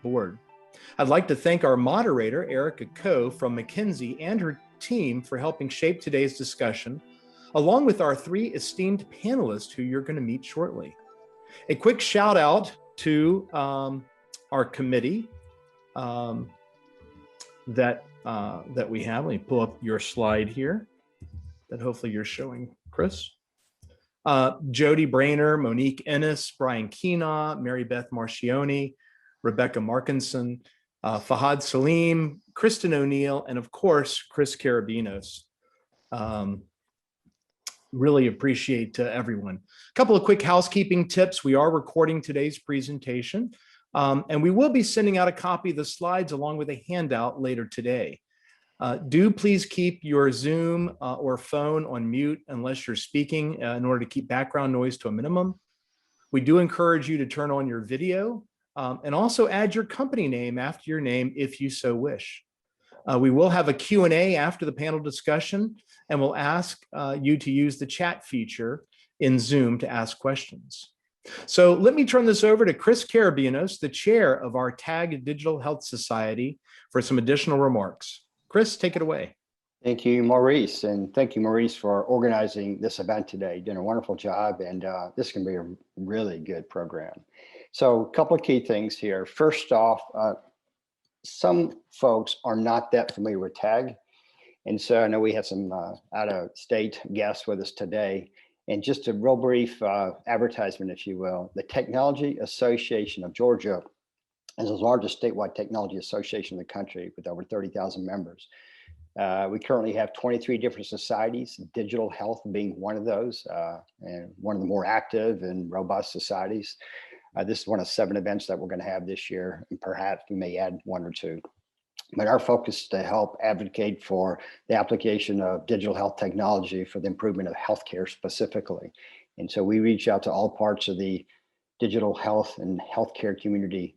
board. I'd like to thank our moderator, Erica Coe from McKinsey, and her team for helping shape today's discussion, along with our three esteemed panelists who you're going to meet shortly. A quick shout out to our committee that we have. Let me pull up your slide here that hopefully you're showing, Chris. Jody Brainer, Monique Ennis, Brian Keena, Mary Beth Marcioni, Rebecca Markinson, Fahad Salim, Kristen O'Neill, and of course, Chris Carabinos. Really appreciate everyone. A couple of quick housekeeping tips. We are recording today's presentation, and we will be sending out a copy of the slides along with a handout later today. Do please keep your Zoom or phone on mute unless you're speaking in order to keep background noise to a minimum. We do encourage you to turn on your video and also add your company name after your name if you so wish. We will have a Q&A after the panel discussion, and we'll ask you to use the chat feature in Zoom to ask questions. So let me turn this over to Chris Carabinos, the chair of our TAG Digital Health Society, for some additional remarks. Chris, take it away. Thank you, Maurice, and thank you, Maurice, for organizing this event today. You're doing a wonderful job, and this can be a really good program. So a couple of key things here. First off, some folks are not that familiar with TAG. And so I know we have some out-of-state guests with us today. And just a real brief advertisement, if you will. The Technology Association of Georgia is the largest statewide technology association in the country with over 30,000 members. We currently have 23 different societies, digital health being one of those, and one of the more active and robust societies. This is one of 7 events that we're going to have this year, and perhaps we may add 1 or 2. But our focus is to help advocate for the application of digital health technology for the improvement of healthcare specifically. And so we reach out to all parts of the digital health and healthcare community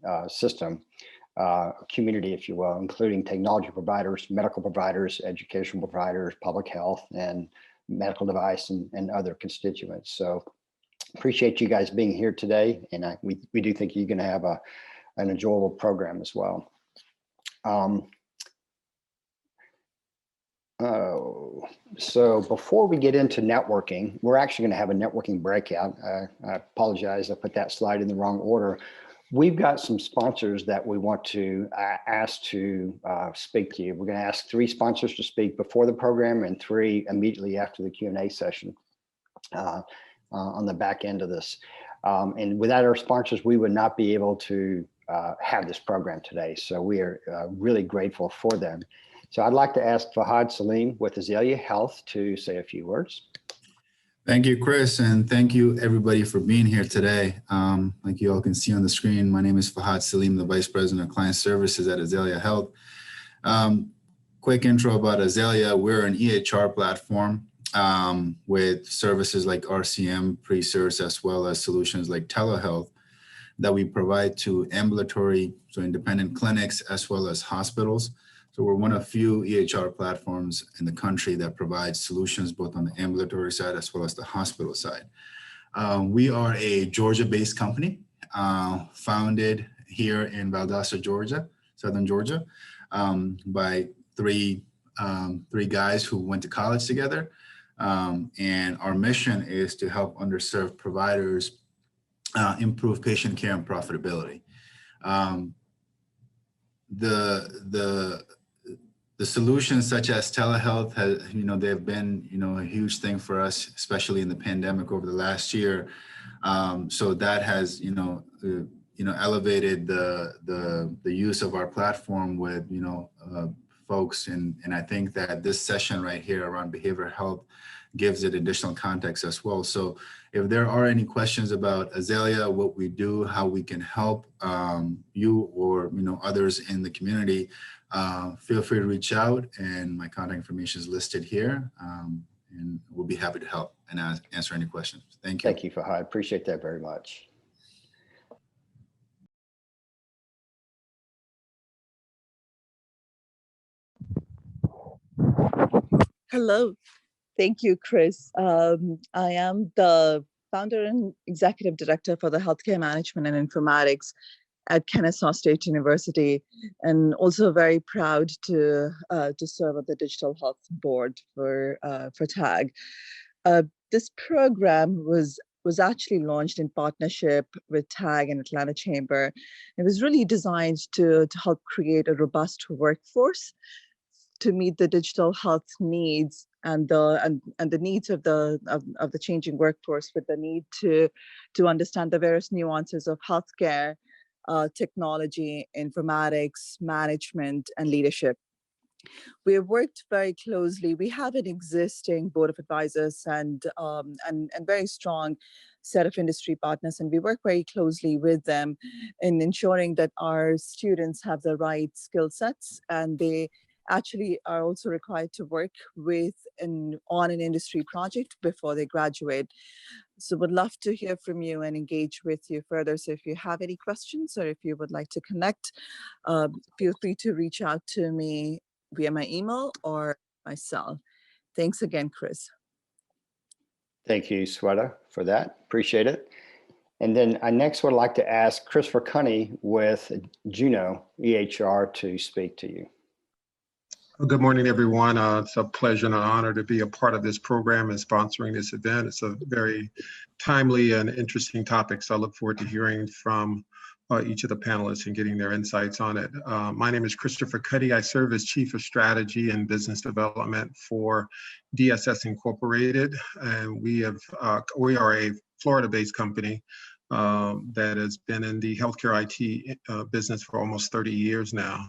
community, if you will, including technology providers, medical providers, educational providers, public health, and medical device and other constituents. So appreciate you guys being here today. And we do think you're going to have an enjoyable program as well. So before we get into networking, we're actually going to have a networking breakout. I apologize, I put that slide in the wrong order. We've got some sponsors that we want to ask to speak to you. We're going to ask 3 sponsors to speak before the program and 3 immediately after the Q&A session on the back end of this. And without our sponsors, we would not be able to have this program today. So we are really grateful for them. So I'd like to ask Fahad Salim with Azalea Health to say a few words. Thank you, Chris, and thank you everybody for being here today. Like you all can see on the screen, my name is Fahad Salim, the Vice President of Client Services at Azalea Health. Quick intro about Azalea. We're an EHR platform with services like RCM, pre-service, as well as solutions like telehealth that we provide to ambulatory, so independent clinics, as well as hospitals. So we're one of few EHR platforms in the country that provides solutions both on the ambulatory side as well as the hospital side. We are a Georgia-based company, founded here in Valdosta, Georgia, Southern Georgia, by three guys who went to college together. And our mission is to help underserved providers improve patient care and profitability. The solutions such as telehealth has, they've been, a huge thing for us, especially in the pandemic over the last year. So that has, elevated the use of our platform with, folks. And I think that this session right here around behavioral health gives it additional context as well. So if there are any questions about Azalea, what we do, how we can help you or others in the community, feel free to reach out, and my contact information is listed here, and we'll be happy to help and answer any questions. Thank you. Thank you, Fahad. Appreciate that very much. Hello. Thank you, Chris. I am the founder and executive director for the Healthcare Management and Informatics at Kennesaw State University, and also very proud to serve on the Digital Health Board for TAG. This program was actually launched in partnership with TAG and Atlanta Chamber. It was really designed to help create a robust workforce to meet the digital health needs and the needs of the changing workforce, with the need to understand the various nuances of healthcare, technology, informatics, management, and leadership. We have worked very closely. We have an existing board of advisors and very strong set of industry partners, and we work very closely with them in ensuring that our students have the right skill sets, and they actually are also required to work on an industry project before they graduate. So would love to hear from you and engage with you further. So if you have any questions or if you would like to connect, feel free to reach out to me via my email or my cell. Thanks again, Chris. Thank you, Sweta, for that. Appreciate it. And then I next would like to ask Christopher Cunny with Juno EHR to speak to you. Well, good morning, everyone. It's a pleasure and an honor to be a part of this program and sponsoring this event. It's a very timely and interesting topic, so I look forward to hearing from each of the panelists and getting their insights on it. My name is Christopher Cuddy. I serve as Chief of Strategy and Business Development for DSS Incorporated, and we are a Florida-based company that has been in the healthcare IT business for almost 30 years now,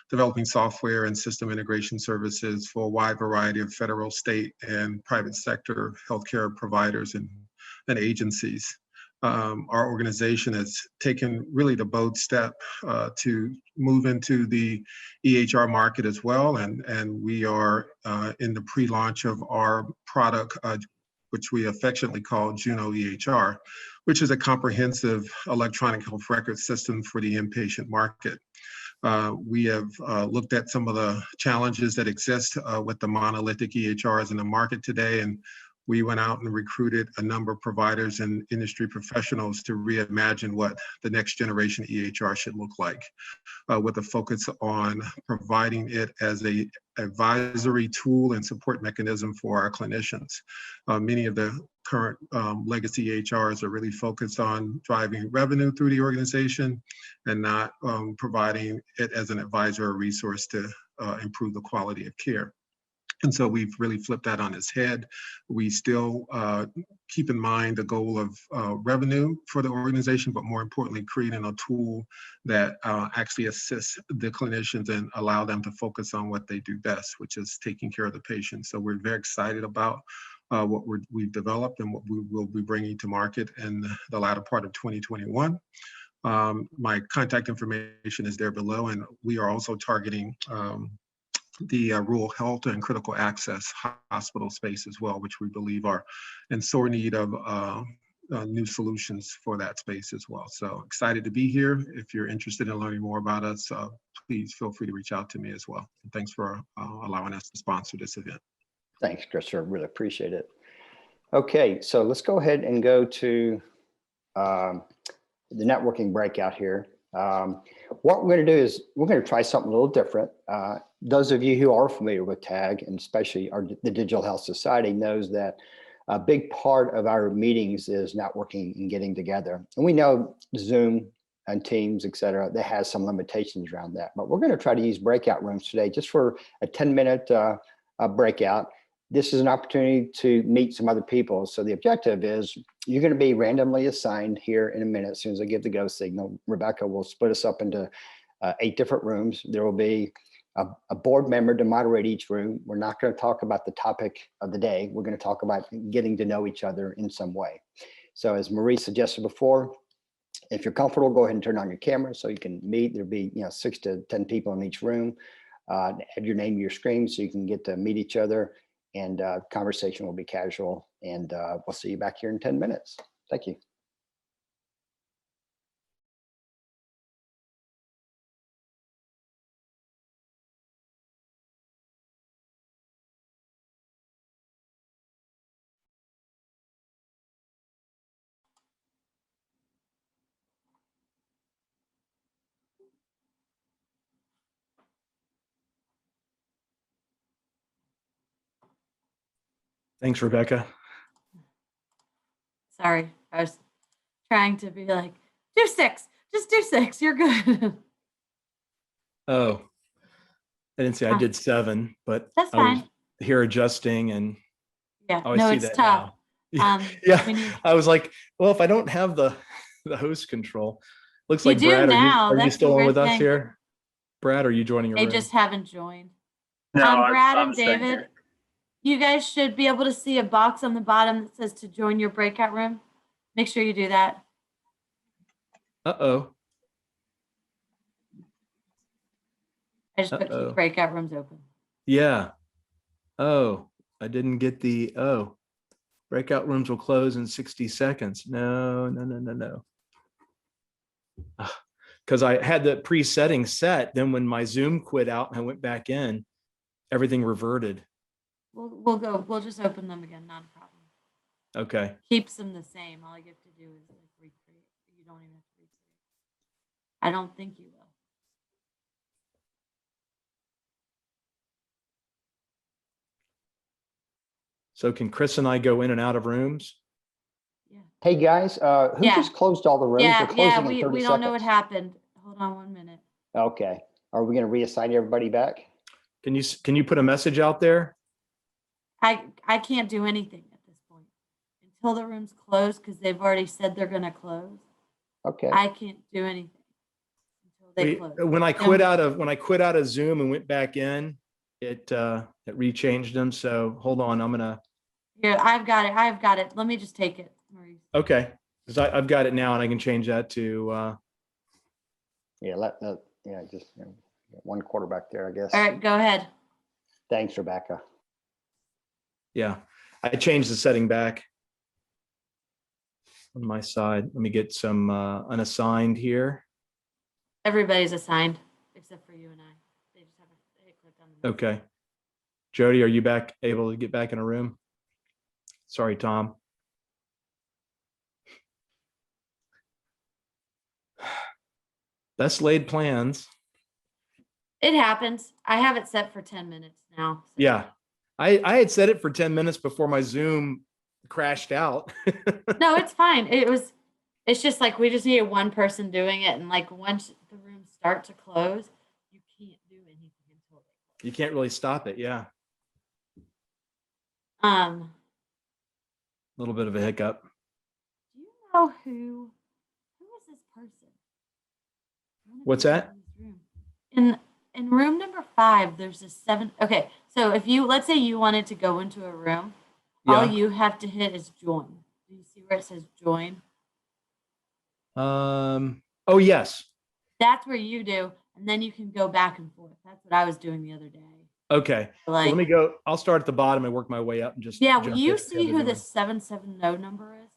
developing software and system integration services for a wide variety of federal, state, and private sector healthcare providers and agencies. Our organization has taken really the bold step to move into the EHR market as well, and we are in the pre-launch of our product, which we affectionately call Juno EHR, which is a comprehensive electronic health record system for the inpatient market. We have looked at some of the challenges that exist with the monolithic EHRs in the market today, and we went out and recruited a number of providers and industry professionals to reimagine what the next generation EHR should look like, with a focus on providing it as an advisory tool and support mechanism for our clinicians. Many of the current legacy EHRs are really focused on driving revenue through the organization and not providing it as an advisor or resource to improve the quality of care. And so we've really flipped that on its head. We still keep in mind the goal of revenue for the organization, but more importantly, creating a tool that actually assists the clinicians and allow them to focus on what they do best, which is taking care of the patient. So we're very excited about what we've developed and what we will be bringing to market in the latter part of 2021. My contact information is there below, and we are also targeting the rural health and critical access hospital space as well, which we believe are in sore need of new solutions for that space as well. So excited to be here. If you're interested in learning more about us, please feel free to reach out to me as well. And thanks for allowing us to sponsor this event. Thanks, Christopher. Really appreciate it. Okay, so let's go ahead and go to the networking breakout here. What we're going to do is we're going to try something a little different. Those of you who are familiar with TAG, and especially the Digital Health Society, knows that a big part of our meetings is networking and getting together. And we know Zoom and Teams, et cetera, that has some limitations around that. But we're going to try to use breakout rooms today just for a 10-minute breakout. This is an opportunity to meet some other people. So the objective is you're going to be randomly assigned here in a minute. As soon as I give the go signal, Rebecca will split us up into 8 different rooms. There will be a board member to moderate each room. We're not going to talk about the topic of the day. We're going to talk about getting to know each other in some way. So as Marie suggested before, if you're comfortable, go ahead and turn on your camera so you can meet. There'll be 6 to 10 people in each room. Have your name to your screen so you can get to meet each other. And conversation will be casual. And we'll see you back here in 10 minutes. Thank you. Thanks, Rebecca. Sorry, I was trying to be like, do 6, just do 6. You're good. Oh, I didn't say I did 7, but That's I was fine. here adjusting and Yeah, oh, I no, see it's that tough. now. Yeah, when you I was like, well, if I don't have the host control, looks You like do Brad, now. are you That's the still on weird with us thing. here? Brad, are you joining a they room? just haven't joined. No, Brad I'm and staying David, here. you guys should be able to see a box on the bottom that says to join your breakout room. Make sure you do that. Uh-oh. I just put keep breakout rooms open. Yeah. Oh, I didn't get the, breakout rooms will close in 60 seconds. No. Because I had the pre-setting set. Then when my Zoom quit out and I went back in, everything reverted. We'll just open them again. Not a problem. Okay. Keeps them the same. All you have to do is like recreate. You don't even have to recreate. I don't think you will. So can Chris and I go in and out of rooms? Yeah. Hey, guys, who Yeah. just closed all the rooms? They're Yeah, closing in 30 we don't know what seconds. happened. Hold on 1 minute. Okay. Are we going to reassign everybody back? Can you put a message out there? I can't do anything at this point until the room's closed because they've already said they're going to close. Okay. I can't do anything until they close. When I quit out of Zoom and went back in, it rechanged them. So hold on, I'm gonna. Yeah, I've got it. Let me just take it, Maurice. Okay, because I've got it now and I can change that to. Yeah, just one quarterback there, I guess. All right, go ahead. Thanks, Rebecca. Yeah, I changed the setting back on my side. Let me get some unassigned here. Everybody's assigned except for you and I. They just haven't clicked on the Okay. Jody, are you able to get back in a room? Sorry, Tom. Best laid plans. It happens. I have it set for 10 minutes now. So. Yeah. I had set it for 10 minutes before my Zoom crashed out. No, it's fine. It's just like we just needed one person doing it. And like once the rooms start to close, you can't do anything until they close. You can't really stop it. Yeah. A little bit of a hiccup. Do you know who is this person? What's that? In room number 5, there's a 7. Okay, so if let's say you wanted to go into a room, all you have to hit is join. Do you see where it says join? Oh yes. That's where you do, and then you can go back and forth. That's what I was doing the other day. Okay. Like, well, let me go. I'll start at the bottom and work my way up and just. Yeah, will you see who the 770 number is?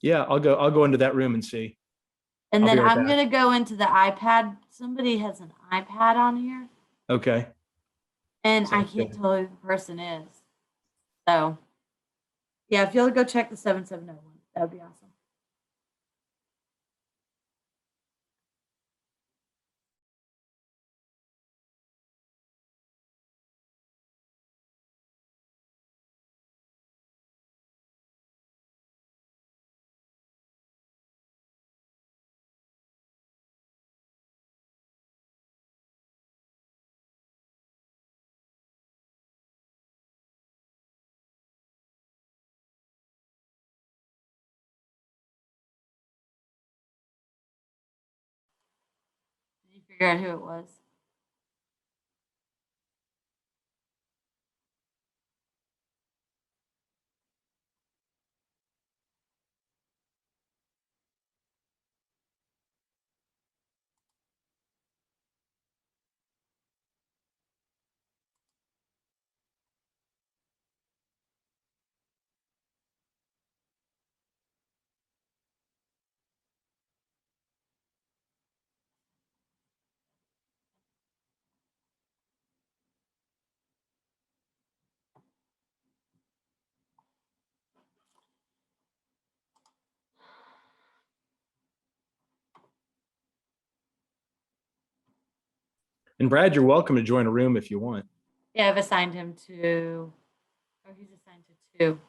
Yeah, I'll go into that room and see. And then I'm going to go into the iPad. Somebody has an iPad on here. Okay. And I can't tell who the person is. So, yeah, if you'll go check the 770 one, that would be awesome. Did you figure out who it was? And Brad, you're welcome to join a room if you want. Yeah, I've assigned him to, or he's assigned to 2.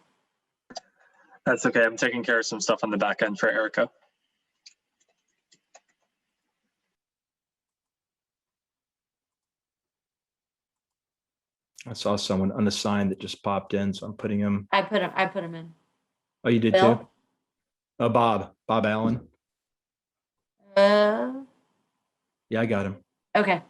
That's okay. I'm taking care of some stuff on the back end for Erica. I saw someone unassigned that just popped in, so I'm putting him. I put him in. Oh, you did Bill? too? Bob Allen. Uh, Yeah, I got him. okay.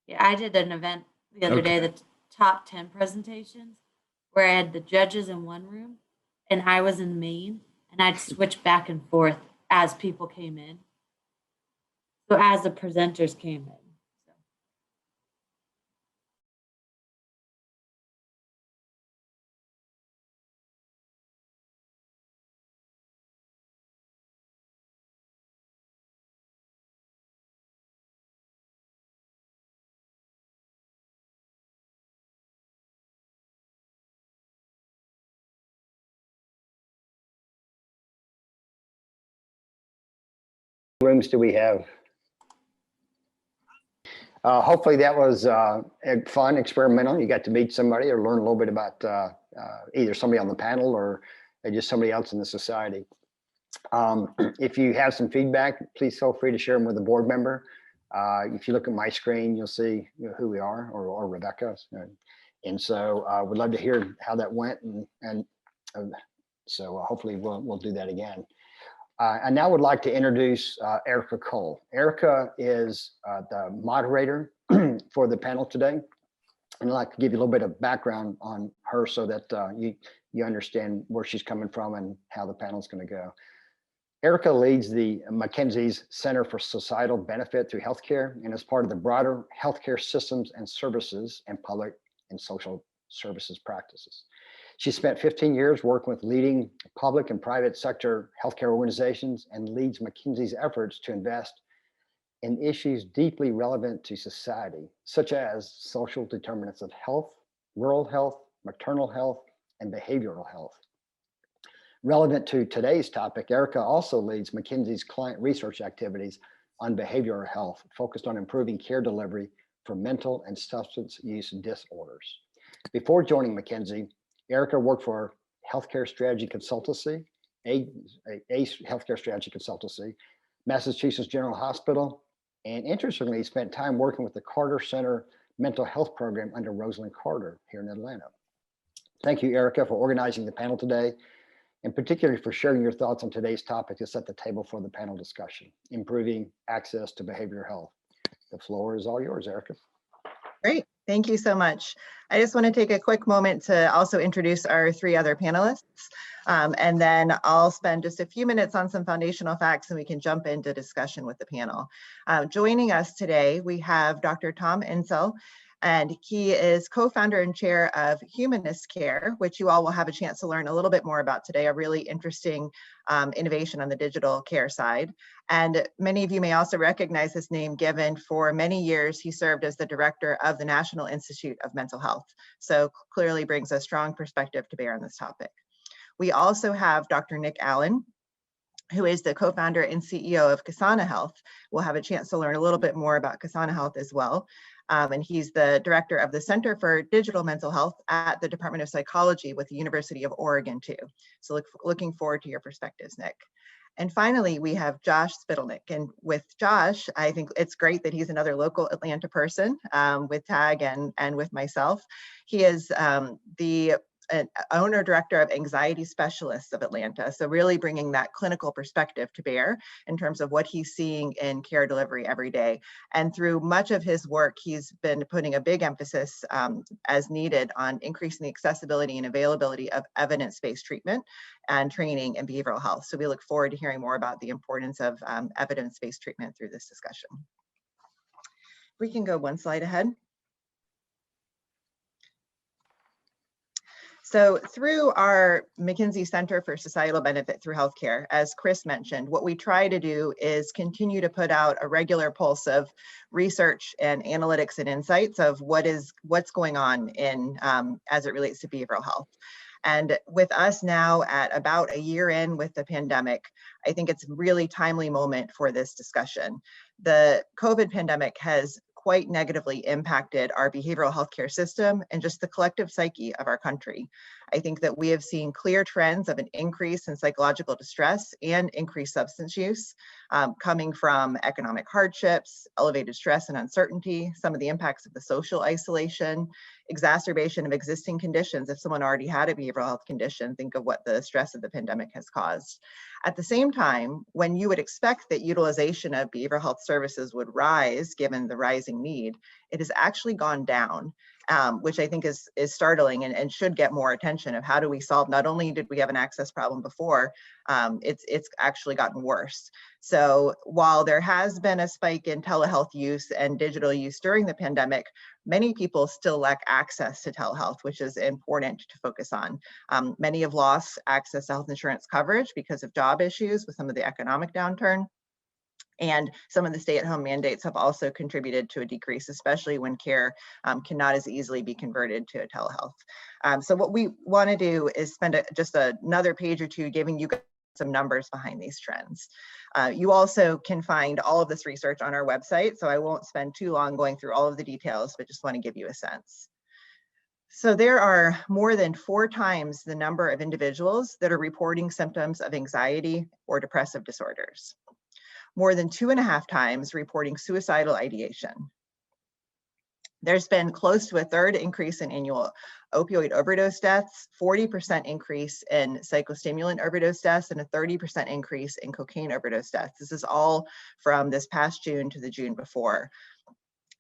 Yeah, I did an event the other day, the top 10 presentations, where I had the judges in one room and I was in Maine, and I'd switch back and forth as people came in. So as the presenters came in. So. Rooms do we have? Hopefully that was fun, experimental. You got to meet somebody or learn a little bit about either somebody on the panel or just somebody else in the society. If you have some feedback, please feel free to share them with a board member. If you look at my screen, you'll see who we are, or Rebecca. And so we'd love to hear how that went. And so hopefully we'll do that again. I now would like to introduce Erica Cole. Erica is the moderator for the panel today. And I'd like to give you a little bit of background on her so that you understand where she's coming from and how the panel is going to go. Erica leads the McKinsey's Center for Societal Benefit Through Healthcare and is part of the broader healthcare systems and services and public and social services practices. She spent 15 years working with leading public and private sector healthcare organizations and leads McKinsey's efforts to invest in issues deeply relevant to society, such as social determinants of health, rural health, maternal health, and behavioral health. Relevant to today's topic, Erica also leads McKinsey's client research activities on behavioral health, focused on improving care delivery for mental and substance use disorders. Before joining McKinsey, Erica worked for Healthcare Strategy Consultancy, ACE Healthcare Strategy Consultancy, Massachusetts General Hospital, and interestingly spent time working with the Carter Center Mental Health Program under Rosalind Carter here in Atlanta. Thank you, Erica, for organizing the panel today, and particularly for sharing your thoughts on today's topic to set the table for the panel discussion, improving access to behavioral health. The floor is all yours, Erica. Great, thank you so much. I just want to take a quick moment to also introduce our 3 other panelists, and then I'll spend just a few minutes on some foundational facts and we can jump into discussion with the panel. Joining us today, we have Dr. Tom Insel, and he is co-founder and chair of Humanist Care, which you all will have a chance to learn a little bit more about today, a really interesting innovation on the digital care side. And many of you may also recognize his name, given for many years he served as the director of the National Institute of Mental Health. So clearly brings a strong perspective to bear on this topic. We also have Dr. Nick Allen, who is the co-founder and CEO of Ksana Health. We'll have a chance to learn a little bit more about Ksana Health as well. And he's the director of the Center for Digital Mental Health at the Department of Psychology with the University of Oregon too. So looking forward to your perspectives, Nick. And finally, we have Josh Spitalnick. And with Josh, I think it's great that he's another local Atlanta person with TAG and with myself. He is the owner director of Anxiety Specialists of Atlanta. So really bringing that clinical perspective to bear in terms of what he's seeing in care delivery every day. And through much of his work, he's been putting a big emphasis as needed on increasing the accessibility and availability of evidence-based treatment and training in behavioral health. So we look forward to hearing more about the importance of evidence-based treatment through this discussion. We can go one slide ahead. So through our McKinsey Center for Societal Benefit through Healthcare, as Chris mentioned, what we try to do is continue to put out a regular pulse of research and analytics and insights of what's going on in as it relates to behavioral health. And with us now at about a year in with the pandemic, I think it's a really timely moment for this discussion. The COVID pandemic has quite negatively impacted our behavioral healthcare system and just the collective psyche of our country. I think that we have seen clear trends of an increase in psychological distress and increased substance use coming from economic hardships, elevated stress and uncertainty, some of the impacts of the social isolation, exacerbation of existing conditions. If someone already had a behavioral health condition, think of what the stress of the pandemic has caused. At the same time, when you would expect that utilization of behavioral health services would rise, given the rising need, it has actually gone down, which I think is startling and should get more attention of how do we solve, not only did we have an access problem before, it's actually gotten worse. So while there has been a spike in telehealth use and digital use during the pandemic, many people still lack access to telehealth, which is important to focus on. Many have lost access to health insurance coverage because of job issues with some of the economic downturn. And some of the stay-at-home mandates have also contributed to a decrease, especially when care cannot as easily be converted to a telehealth. So what we want to do is spend just another page or two giving you guys some numbers behind these trends. You also can find all of this research on our website, so I won't spend too long going through all of the details, but just want to give you a sense. So there are more than 4 times the number of individuals that are reporting symptoms of anxiety or depressive disorders. More than 2.5 times reporting suicidal ideation. There's been close to a 1/3 increase in annual opioid overdose deaths, 40% increase in psychostimulant overdose deaths, and a 30% increase in cocaine overdose deaths. This is all from this past June to the June before.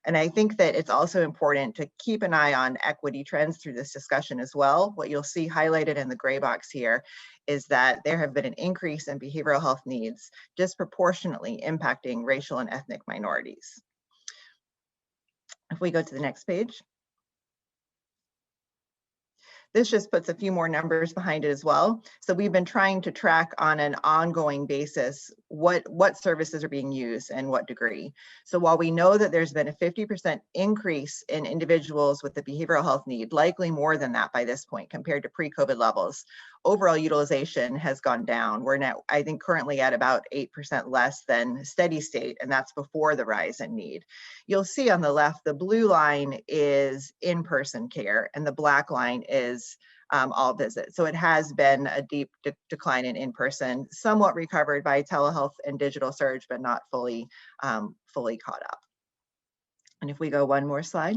And I think that it's also important to keep an eye on equity trends through this discussion as well. What you'll see highlighted in the gray box here is that there have been an increase in behavioral health needs disproportionately impacting racial and ethnic minorities. If we go to the next page. This just puts a few more numbers behind it as well. So we've been trying to track on an ongoing basis what services are being used and what degree. So while we know that there's been a 50% increase in individuals with the behavioral health need, likely more than that by this point compared to pre-COVID levels, overall utilization has gone down. We're now, I think, currently at about 8% less than steady state, and that's before the rise in need. You'll see on the left, the blue line is in-person care, and the black line is all visits. So it has been a deep decline in in-person, somewhat recovered by telehealth and digital surge, but not fully caught up. And if we go one more slide.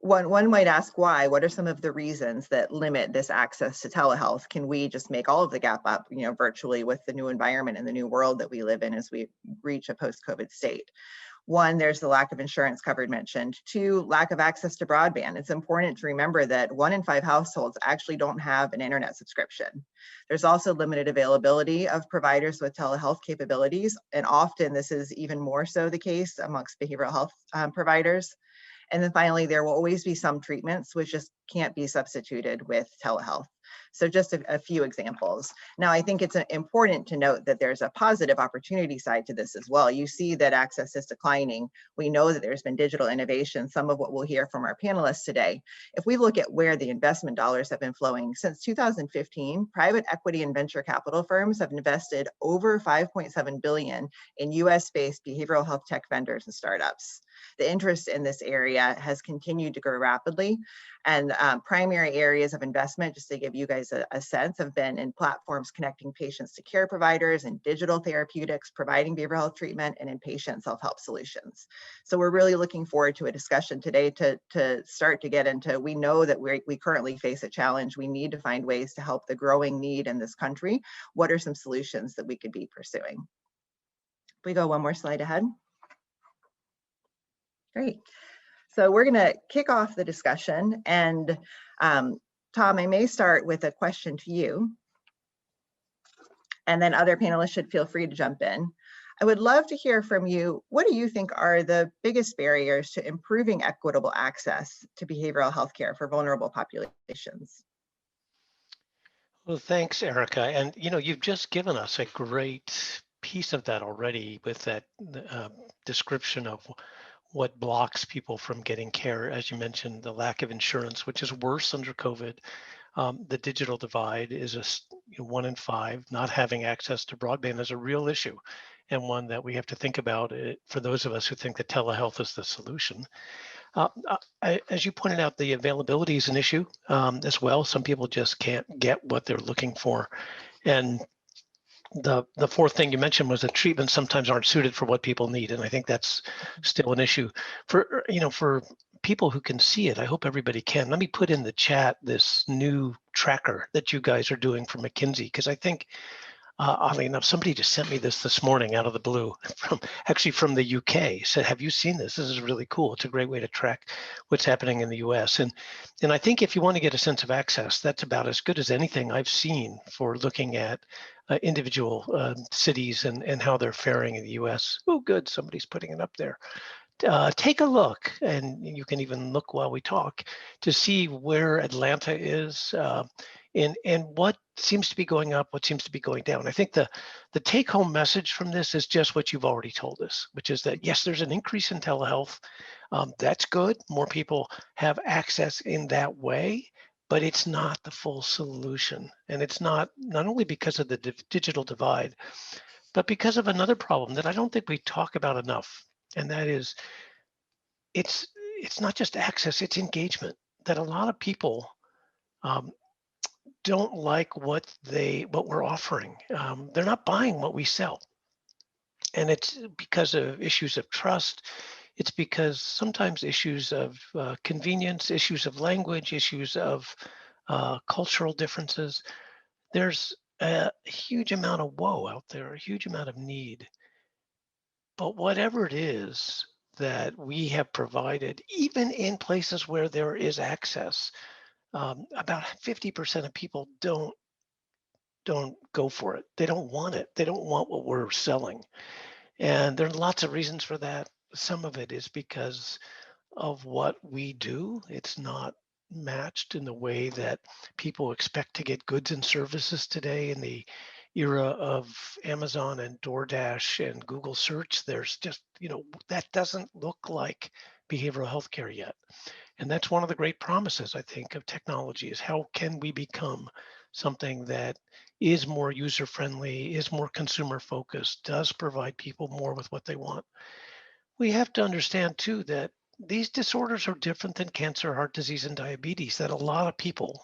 One might ask why. What are some of the reasons that limit this access to telehealth? Can we just make all of the gap up, virtually with the new environment and the new world that we live in as we reach a post-COVID state? 1, there's the lack of insurance coverage mentioned. 2, lack of access to broadband. It's important to remember that 1 in 5 households actually don't have an internet subscription. There's also limited availability of providers with telehealth capabilities, and often this is even more so the case amongst behavioral health providers. And then finally, there will always be some treatments which just can't be substituted with telehealth. So just a few examples. Now, I think it's important to note that there's a positive opportunity side to this as well. You see that access is declining. We know that there's been digital innovation, some of what we'll hear from our panelists today. If we look at where the investment dollars have been flowing, since 2015, private equity and venture capital firms have invested over $5.7 billion in US-based behavioral health tech vendors and startups. The interest in this area has continued to grow rapidly, and primary areas of investment, just to give you guys a sense, have been in platforms connecting patients to care providers and digital therapeutics, providing behavioral health treatment, and inpatient self-help solutions. So we're really looking forward to a discussion today to start to get into, we know that we currently face a challenge. We need to find ways to help the growing need in this country. What are some solutions that we could be pursuing? If we go one more slide ahead. Great. So we're going to kick off the discussion, and Tom, I may start with a question to you, and then other panelists should feel free to jump in. I would love to hear from you. What do you think are the biggest barriers to improving equitable access to behavioral health care for vulnerable populations? Well, thanks, Erica. And you've just given us a great piece of that already with that description of what blocks people from getting care. As you mentioned, the lack of insurance, which is worse under COVID. The digital divide is 1 in 5. Not having access to broadband is a real issue, and one that we have to think about for those of us who think that telehealth is the solution. As you pointed out, the availability is an issue as well. Some people just can't get what they're looking for. And the fourth thing you mentioned was that treatments sometimes aren't suited for what people need. And I think that's still an issue for people who can see it. I hope everybody can. Let me put in the chat this new tracker that you guys are doing for McKinsey, because I think oddly enough, somebody just sent me this morning out of the blue, from the UK. Said, "Have you seen this? This is really cool. It's a great way to track what's happening in the US." And I think if you want to get a sense of access, that's about as good as anything I've seen for looking at individual cities and how they're faring in the US. Oh, good. Somebody's putting it up there. Take a look, and you can even look while we talk to see where Atlanta is and what seems to be going up, what seems to be going down. I think the take-home message from this is just what you've already told us, which is that yes, there's an increase in telehealth. That's good. More people have access in that way, but it's not the full solution. And it's not only because of the digital divide, but because of another problem that I don't think we talk about enough. And that is, it's not just access, it's engagement. That a lot of people don't like what we're offering. They're not buying what we sell. And it's because of issues of trust. It's because sometimes issues of convenience, issues of language, issues of cultural differences. There's a huge amount of woe out there, a huge amount of need. But whatever it is that we have provided, even in places where there is access, about 50% of people don't go for it. They don't want it. They don't want what we're selling. And there are lots of reasons for that. Some of it is because of what we do. It's not matched in the way that people expect to get goods and services today in the era of Amazon and DoorDash and Google search. There's just, that doesn't look like behavioral health care yet. And that's one of the great promises, I think, of technology is how can we become something that is more user-friendly, is more consumer-focused, does provide people more with what they want. We have to understand, too, that these disorders are different than cancer, heart disease, and diabetes, that a lot of people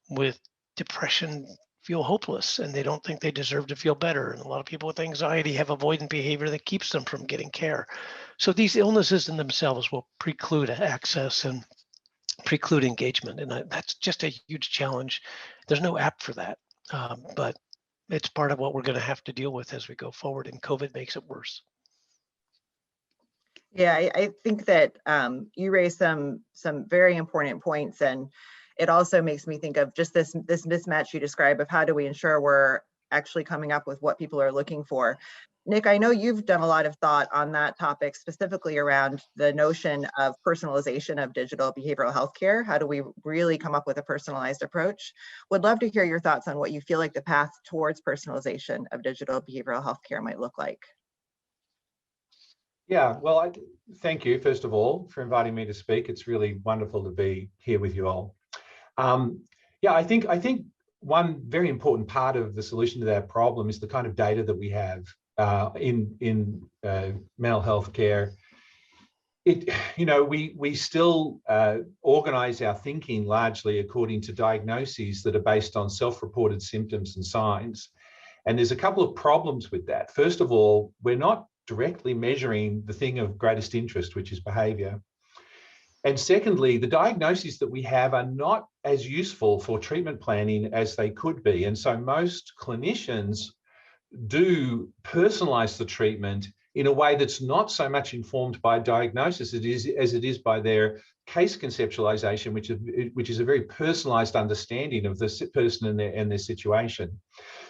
with depression feel hopeless and they don't think they deserve to feel better. And a lot of people with anxiety have avoidant behavior that keeps them from getting care. So these illnesses in themselves will preclude access and preclude engagement. And that's just a huge challenge. There's no app for that, but it's part of what we're going to have to deal with as we go forward, and COVID makes it worse. Yeah, I think that you raised some very important points, and it also makes me think of just this mismatch you describe of how do we ensure we're actually coming up with what people are looking for. Nick, I know you've done a lot of thought on that topic, specifically around the notion of personalization of digital behavioral health care. How do we really come up with a personalized approach? Would love to hear your thoughts on what you feel like the path towards personalization of digital behavioral health care might look like. Yeah, well, thank you, first of all, for inviting me to speak. It's really wonderful to be here with you all. Yeah, I think one very important part of the solution to that problem is the kind of data that we have in mental health care. We still organize our thinking largely according to diagnoses that are based on self-reported symptoms and signs. And there's a couple of problems with that. First of all, we're not directly measuring the thing of greatest interest, which is behavior. And secondly, the diagnoses that we have are not as useful for treatment planning as they could be. And so most clinicians do personalize the treatment in a way that's not so much informed by diagnosis as it is by their case conceptualization, which is a very personalized understanding of the person and their situation.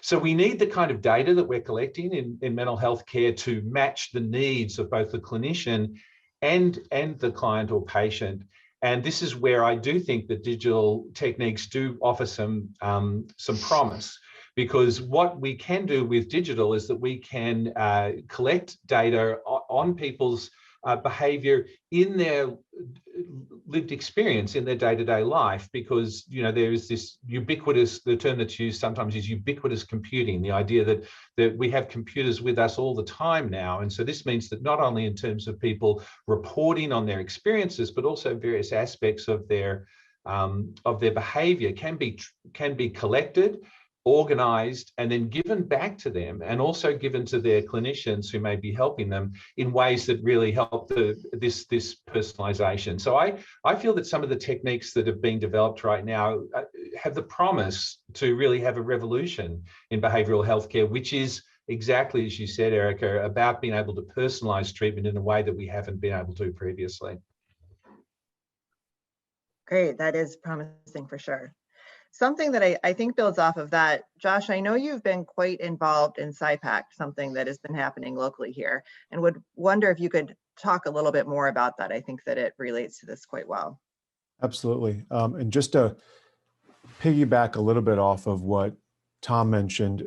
So we need the kind of data that we're collecting in mental health care to match the needs of both the clinician and the client or patient. And this is where I do think that digital techniques do offer some promise, because what we can do with digital is that we can collect data on people's behavior in their lived experience in their day-to-day life, because there is this ubiquitous, the term that's used sometimes is ubiquitous computing, the idea that we have computers with us all the time now. And so this means that not only in terms of people reporting on their experiences, but also various aspects of their behavior can be collected, organized, and then given back to them, and also given to their clinicians who may be helping them in ways that really help this personalization. So I feel that some of the techniques that have been developed right now have the promise to really have a revolution in behavioral healthcare, which is exactly as you said, Erica, about being able to personalize treatment in a way that we haven't been able to previously. Great, that is promising for sure. Something that I think builds off of that, Josh, I know you've been quite involved in SciPact, something that has been happening locally here, and would wonder if you could talk a little bit more about that. I think that it relates to this quite well. Absolutely. And just to piggyback a little bit off of what Tom mentioned,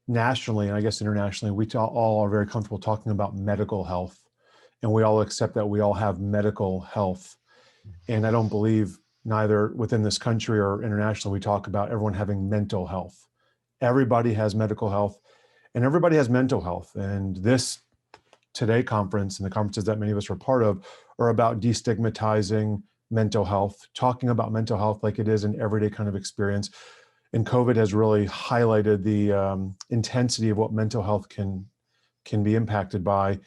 nationally, and I guess internationally, we all are very comfortable talking about medical health, and we all accept that we all have medical health. And I don't believe neither within this country or internationally, we talk about everyone having mental health. Everybody has medical health and everybody has mental health. And this Today conference and the conferences that many of us are part of are about destigmatizing mental health, talking about mental health like it is an everyday kind of experience. And COVID has really highlighted the intensity of what mental health can be impacted by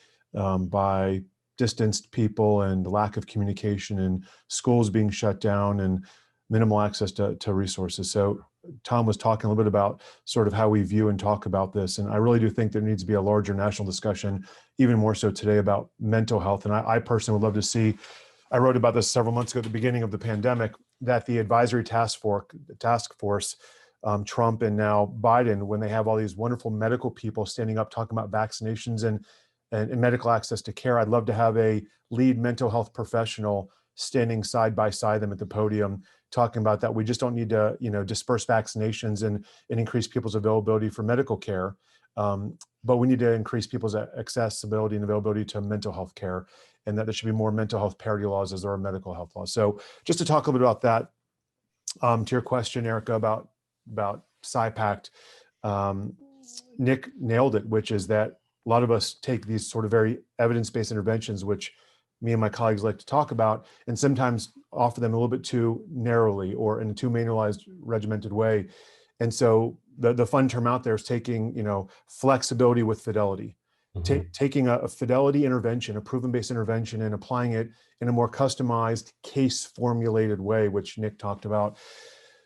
distanced people and the lack of communication and schools being shut down and minimal access to resources. So Tom was talking a little bit about sort of how we view and talk about this. And I really do think there needs to be a larger national discussion, even more so today, about mental health. And I personally would love to see, I wrote about this several months ago at the beginning of the pandemic, that the advisory task force, Trump and now Biden, when they have all these wonderful medical people standing up talking about vaccinations and medical access to care, I'd love to have a lead mental health professional standing side by side them at the podium, talking about that. We just don't need to, disperse vaccinations and increase people's availability for medical care, but we need to increase people's accessibility and availability to mental health care, and that there should be more mental health parity laws as there are medical health laws. So just to talk a little bit about that, to your question, Erica, about SciPact, Nick nailed it, which is that a lot of us take these sort of very evidence-based interventions, which me and my colleagues like to talk about, and sometimes offer them a little bit too narrowly or in a too manualized, regimented way. And so the fun term out there is taking, flexibility with fidelity, taking a fidelity intervention, a proven-based intervention, and applying it in a more customized, case-formulated way, which Nick talked about.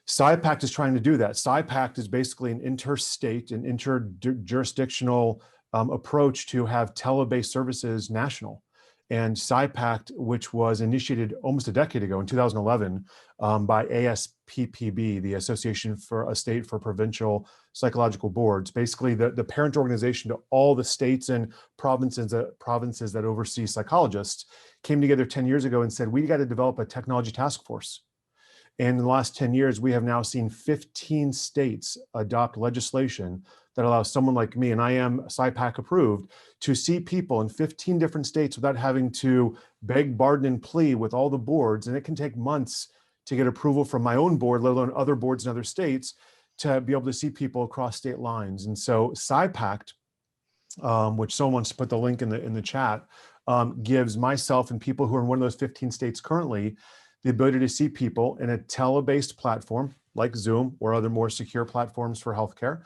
SciPact is trying to do that. SciPact is basically an interstate and interjurisdictional approach to have tele-based services national. And SciPact, which was initiated almost a decade ago in 2011 by ABPP, the Association for a State for Provincial Psychological Boards, basically the parent organization to all the states and provinces that oversee psychologists, came together 10 years ago and said, we got to develop a technology task force. And in the last 10 years, we have now seen 15 states adopt legislation that allows someone like me, and I am SciPact approved, to see people in 15 different states without having to beg, bargain, and plea with all the boards. And it can take months to get approval from my own board, let alone other boards in other states, to be able to see people across state lines. And so SciPact, which someone wants to put the link in the chat, gives myself and people who are in one of those 15 states currently the ability to see people in a tele-based platform like Zoom or other more secure platforms for healthcare,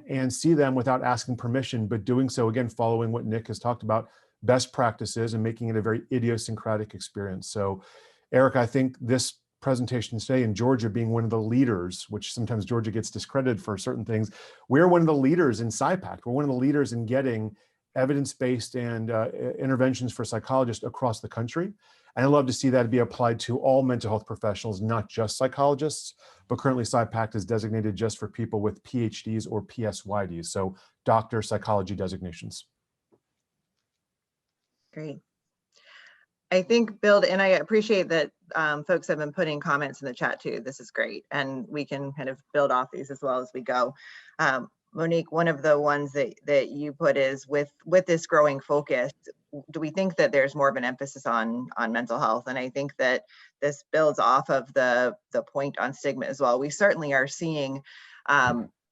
and see them without asking permission, but doing so, again, following what Nick has talked about, best practices and making it a very idiosyncratic experience. So, Eric, I think this presentation today in Georgia being one of the leaders, which sometimes Georgia gets discredited for certain things, we're one of the leaders in SciPact. We're one of the leaders in getting evidence-based and interventions for psychologists across the country. And I'd love to see that be applied to all mental health professionals, not just psychologists, but currently PsyPact is designated just for people with PhDs or PsyDs, so doctor psychology designations. Great. I think build, and I appreciate that folks have been putting comments in the chat too. This is great. And we can kind of build off these as well as we go. Monique, one of the ones that you put is with this growing focus, do we think that there's more of an emphasis on mental health? And I think that this builds off of the point on stigma as well. We certainly are seeing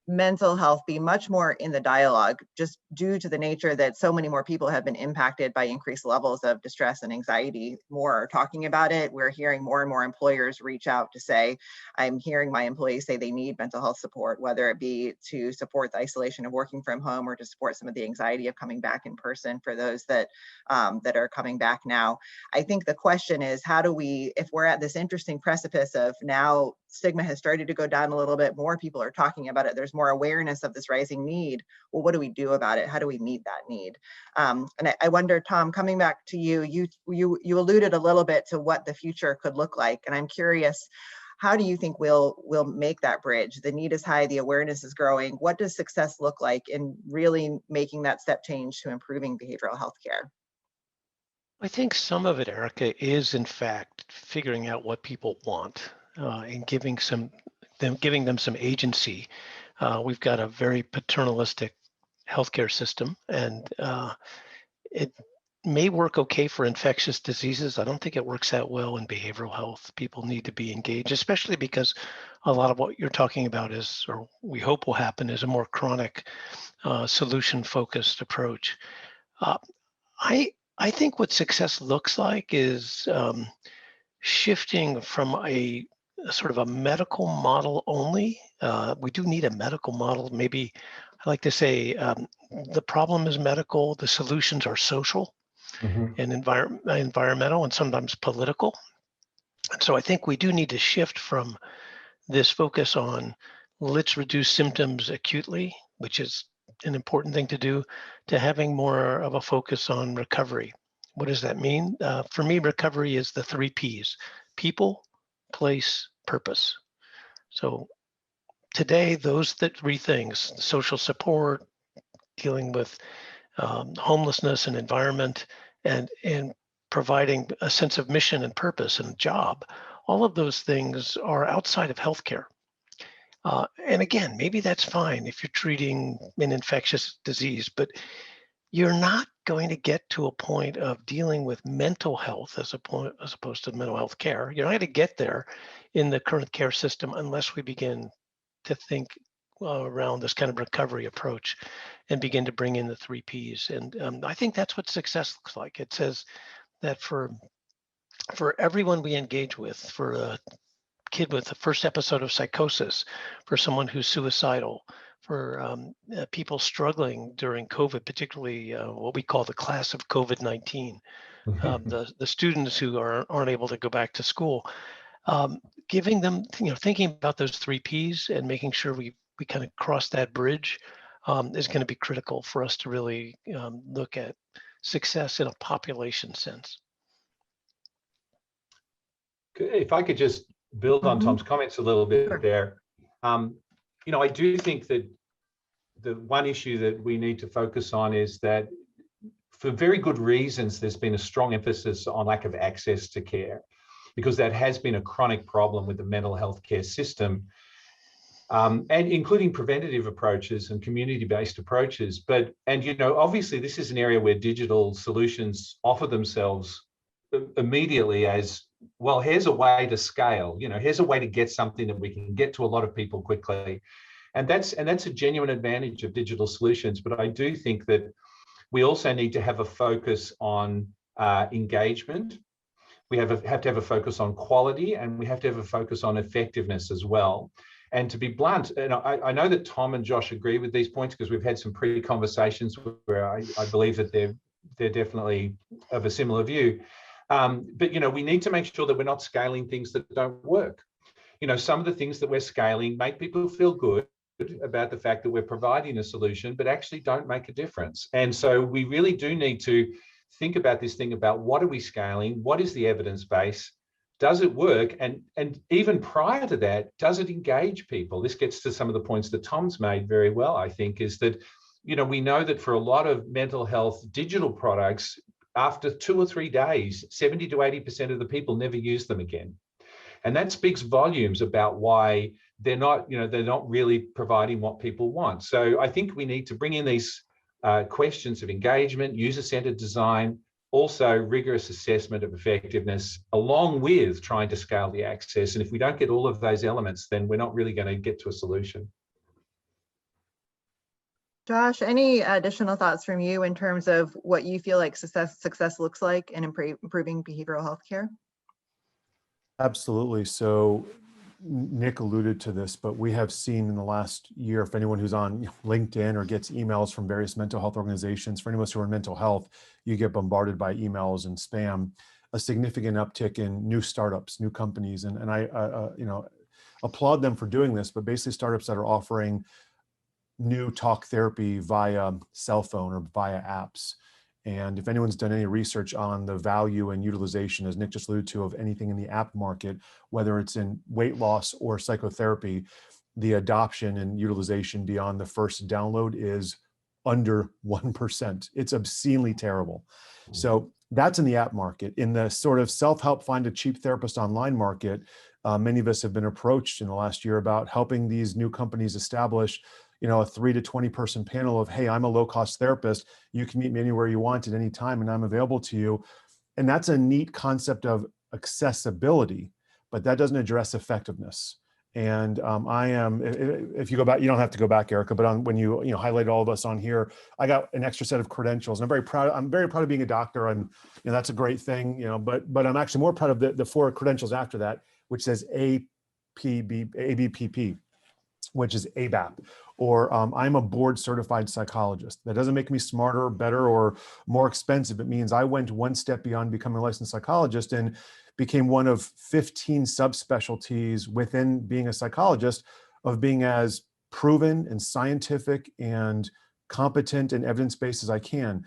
mental health be much more in the dialogue, just due to the nature that so many more people have been impacted by increased levels of distress and anxiety. More are talking about it. We're hearing more and more employers reach out to say, I'm hearing my employees say they need mental health support, whether it be to support the isolation of working from home or to support some of the anxiety of coming back in person for those that that are coming back now. I think the question is, how do we, if we're at this interesting precipice of now stigma has started to go down a little bit, more people are talking about it, there's more awareness of this rising need, well, what do we do about it? How do we meet that need? And I wonder, Tom, coming back to you, you alluded a little bit to what the future could look like, and I'm curious, how do you think we'll make that bridge? The need is high, the awareness is growing. What does success look like in really making that step change to improving behavioral health care? I think some of it, Erica, is in fact figuring out what people want and giving them some agency. We've got a very paternalistic healthcare system, and it may work okay for infectious diseases. I don't think it works out well in behavioral health. People need to be engaged, especially because a lot of what you're talking about is, or we hope will happen, is a more chronic solution-focused approach. I think what success looks like is shifting from a sort of a medical model only. We do need a medical model. Maybe I like to say the problem is medical, the solutions are social and environmental and sometimes political. And so I think we do need to shift from this focus on let's reduce symptoms acutely, which is an important thing to do, to having more of a focus on recovery. What does that mean? For me, recovery is the 3 Ps: people, place, purpose. So today, those 3 things, social support, dealing with homelessness and environment, and providing a sense of mission and purpose and job, all of those things are outside of healthcare. And again, maybe that's fine if you're treating an infectious disease, but you're not going to get to a point of dealing with mental health as opposed to mental health care. You're not going to get there in the current care system unless we begin to think around this kind of recovery approach and begin to bring in the 3 Ps. And I think that's what success looks like. It says that for everyone we engage with, for a kid with the first episode of psychosis, for someone who's suicidal, for people struggling during COVID, particularly what we call the class of COVID-19, the students who aren't able to go back to school, giving them, thinking about those 3 Ps and making sure we kind of cross that bridge is going to be critical for us to really look at success in a population sense. If I could just build on Tom's comments a little bit there. I do think that the one issue that we need to focus on is that for very good reasons, there's been a strong emphasis on lack of access to care, because that has been a chronic problem with the mental health care system, and including preventative approaches and community-based approaches. But obviously this is an area where digital solutions offer themselves immediately as, well, here's a way to scale, here's a way to get something that we can get to a lot of people quickly. And that's a genuine advantage of digital solutions. But I do think that we also need to have a focus on engagement. We have to have a focus on quality, and we have to have a focus on effectiveness as well. And to be blunt, and I know that Tom and Josh agree with these points because we've had some pre-conversations where I believe that they're definitely of a similar view. But we need to make sure that we're not scaling things that don't work. Some of the things that we're scaling make people feel good, about the fact that we're providing a solution, but actually don't make a difference. And so we really do need to think about this thing about what are we scaling? What is the evidence base? Does it work? And even prior to that, does it engage people? This gets to some of the points that Tom's made very well, I think, is that, you know, we know that for a lot of mental health digital products, after 2 or 3 days, 70 to 80% of the people never use them again. And that speaks volumes about why they're not really providing what people want. So I think we need to bring in these questions of engagement, user-centered design, also rigorous assessment of effectiveness, along with trying to scale the access. And if we don't get all of those elements, then we're not really going to get to a solution. Josh, any additional thoughts from you in terms of what you feel like success looks like in improving behavioral health care? Absolutely. So Nick alluded to this, but we have seen in the last year, if anyone who's on LinkedIn or gets emails from various mental health organizations, for any of us who are in mental health, you get bombarded by emails and spam, a significant uptick in new startups, new companies. And I applaud them for doing this, but basically startups that are offering new talk therapy via cell phone or via apps. And if anyone's done any research on the value and utilization, as Nick just alluded to, of anything in the app market, whether it's in weight loss or psychotherapy, the adoption and utilization beyond the first download is under 1%. It's obscenely terrible. So that's in the app market. In the sort of self-help, find a cheap therapist online market, many of us have been approached in the last year about helping these new companies establish a 3 to 20 person panel of, hey, I'm a low cost therapist. You can meet me anywhere you want at any time and I'm available to you. And that's a neat concept of accessibility, but that doesn't address effectiveness. And I am, if you go back, you don't have to go back, Erica, but when you highlighted all of us on here, I got an extra set of credentials. And I'm very proud of being a doctor, and that's a great thing, but I'm actually more proud of the 4 credentials after that, which says ABPP, which is ABAP, or I'm a board certified psychologist. That doesn't make me smarter, better, or more expensive. It means I went one step beyond becoming a licensed psychologist and became one of 15 subspecialties within being a psychologist of being as proven and scientific and competent and evidence-based as I can.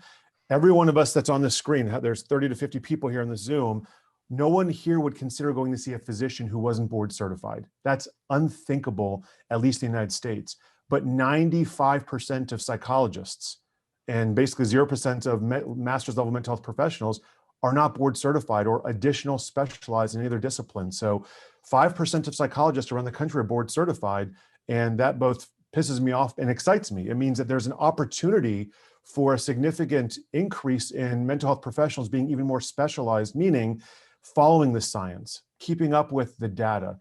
Every one of us that's on this screen, there's 30 to 50 people here in the Zoom, no one here would consider going to see a physician who wasn't board certified. That's unthinkable, at least in the United States. But 95% of psychologists and basically 0% of master's level mental health professionals are not board certified or additional specialized in either discipline. So 5% of psychologists around the country are board certified, and that both pisses me off and excites me. It means that there's an opportunity for a significant increase in mental health professionals being even more specialized, meaning following the science, keeping up with the data,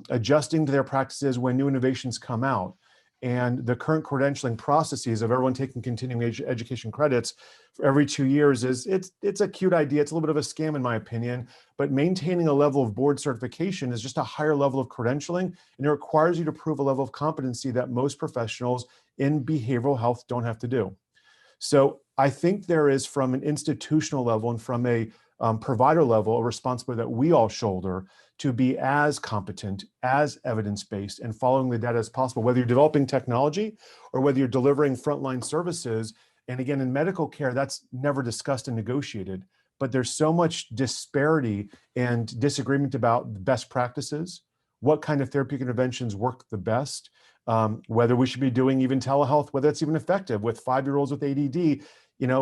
adjusting to their practices when new innovations come out. And the current credentialing processes of everyone taking continuing education credits for every 2 years it's a cute idea. It's a little bit of a scam in my opinion, but maintaining a level of board certification is just a higher level of credentialing, and it requires you to prove a level of competency that most professionals in behavioral health don't have to do. So I think there is, from an institutional level and from a provider level, a responsibility that we all shoulder to be as competent, as evidence-based, and following the data as possible, whether you're developing technology or whether you're delivering frontline services. And again, in medical care, that's never discussed and negotiated, but there's so much disparity and disagreement about best practices, what kind of therapeutic interventions work the best, whether we should be doing even telehealth, whether it's even effective with 5-year-olds with ADD,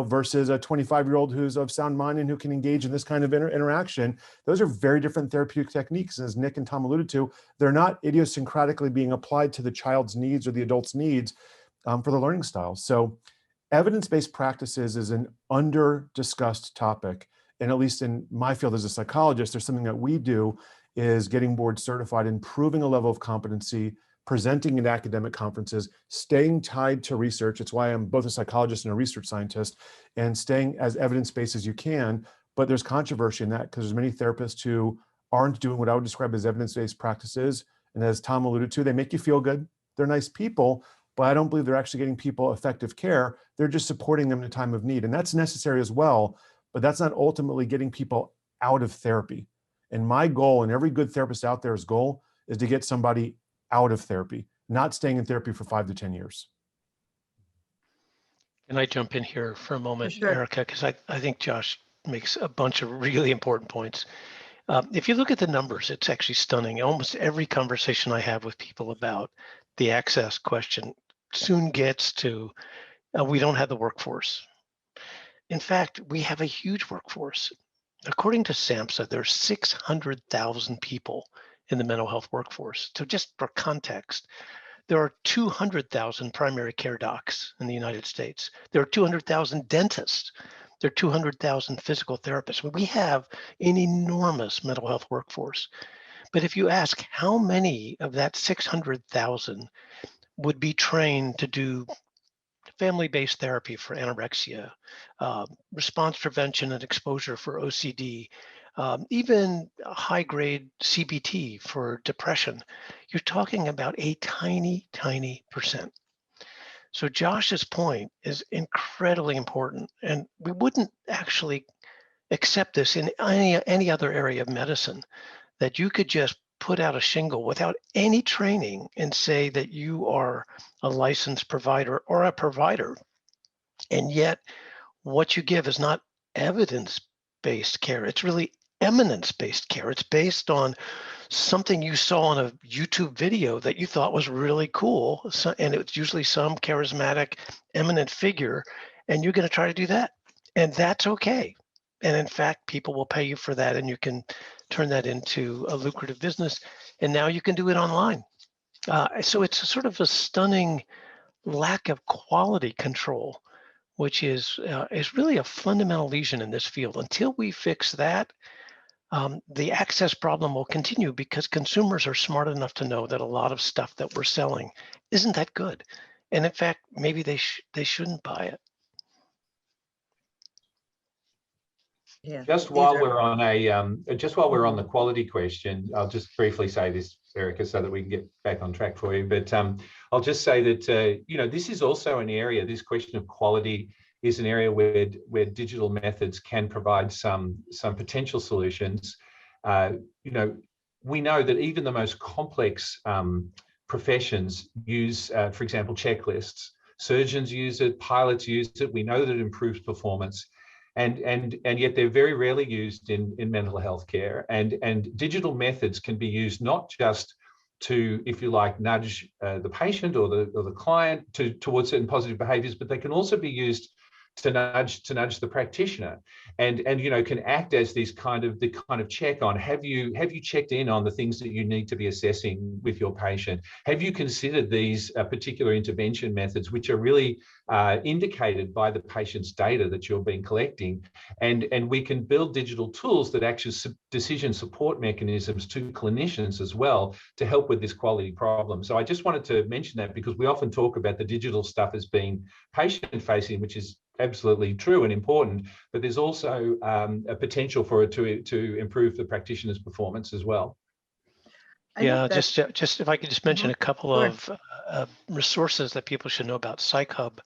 versus a 25-year-old who's of sound mind and who can engage in this kind of interaction. Those are very different therapeutic techniques. As Nick and Tom alluded to, they're not idiosyncratically being applied to the child's needs or the adult's needs for the learning styles. So evidence-based practices is an under-discussed topic. And at least in my field as a psychologist, there's something that we do is getting board certified, improving a level of competency, presenting at academic conferences, staying tied to research. It's why I'm both a psychologist and a research scientist, and staying as evidence-based as you can. But there's controversy in that because there's many therapists who aren't doing what I would describe as evidence-based practices. And as Tom alluded to, they make you feel good. They're nice people, but I don't believe they're actually getting people effective care. They're just supporting them in a time of need. And that's necessary as well, but that's not ultimately getting people out of therapy. And my goal, and every good therapist out there's goal, is to get somebody out of therapy, not staying in therapy for 5 to 10 years. Can I jump in here for a moment, Sure. Erica? Because I think Josh makes a bunch of really important points. If you look at the numbers, it's actually stunning. Almost every conversation I have with people about the access question soon gets to, we don't have the workforce. In fact, we have a huge workforce. According to SAMHSA, there's 600,000 people in the mental health workforce. So just for context, there are 200,000 primary care docs in the United States. There are 200,000 dentists. There are 200,000 physical therapists. We have an enormous mental health workforce. But if you ask how many of that 600,000 would be trained to do family-based therapy for anorexia, response prevention and exposure for OCD, even high-grade CBT for depression, you're talking about a tiny, tiny percent. So Josh's point is incredibly important, and we wouldn't actually accept this in any other area of medicine, that you could just put out a shingle without any training and say that you are a licensed provider or a provider. And yet what you give is not evidence-based care. It's really eminence-based care. It's based on something you saw on a YouTube video that you thought was really cool. And it's usually some charismatic, eminent figure, and you're going to try to do that. And that's okay. And in fact, people will pay you for that, and you can turn that into a lucrative business. And now you can do it online. So it's a sort of a stunning lack of quality control, which is really a fundamental lesion in this field. Until we fix that, the access problem will continue, because consumers are smart enough to know that a lot of stuff that we're selling isn't that good. And in fact, maybe they shouldn't buy it. Yeah. Just while we're on the quality question, I'll just briefly say this, Erica, so that we can get back on track for you. But I'll just say that this is also an area. This question of quality is an area where digital methods can provide some potential solutions. We know that even the most complex professions use, for example, checklists. Surgeons use it, pilots use it. We know that it improves performance. And yet they're very rarely used in mental health care. And digital methods can be used not just to, if you like, nudge the patient or the client towards certain positive behaviors, but they can also be used to nudge the practitioner, and can act as this kind of check on, have you checked in on the things that you need to be assessing with your patient? Have you considered these particular intervention methods, which are really indicated by the patient's data that you've been collecting? And we can build digital tools that actually decision support mechanisms to clinicians as well to help with this quality problem. So I just wanted to mention that, because we often talk about the digital stuff as being patient facing, which is absolutely true and important, but there's also a potential for it to improve the practitioner's performance as well. Yeah, just if I could just mention a couple of resources that people should know about. PsychHub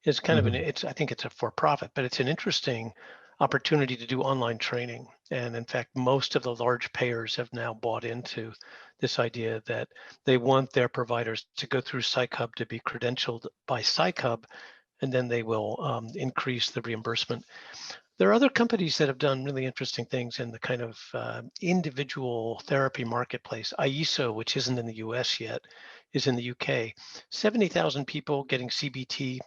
is kind of I think it's a for-profit, but it's an interesting opportunity to do online training. And in fact, most of the large payers have now bought into this idea that they want their providers to go through PsychHub to be credentialed by PsychHub, and then they will increase the reimbursement. There are other companies that have done really interesting things in the kind of individual therapy marketplace. IESO, which isn't in the US yet, is in the UK. 70,000 people getting CBT.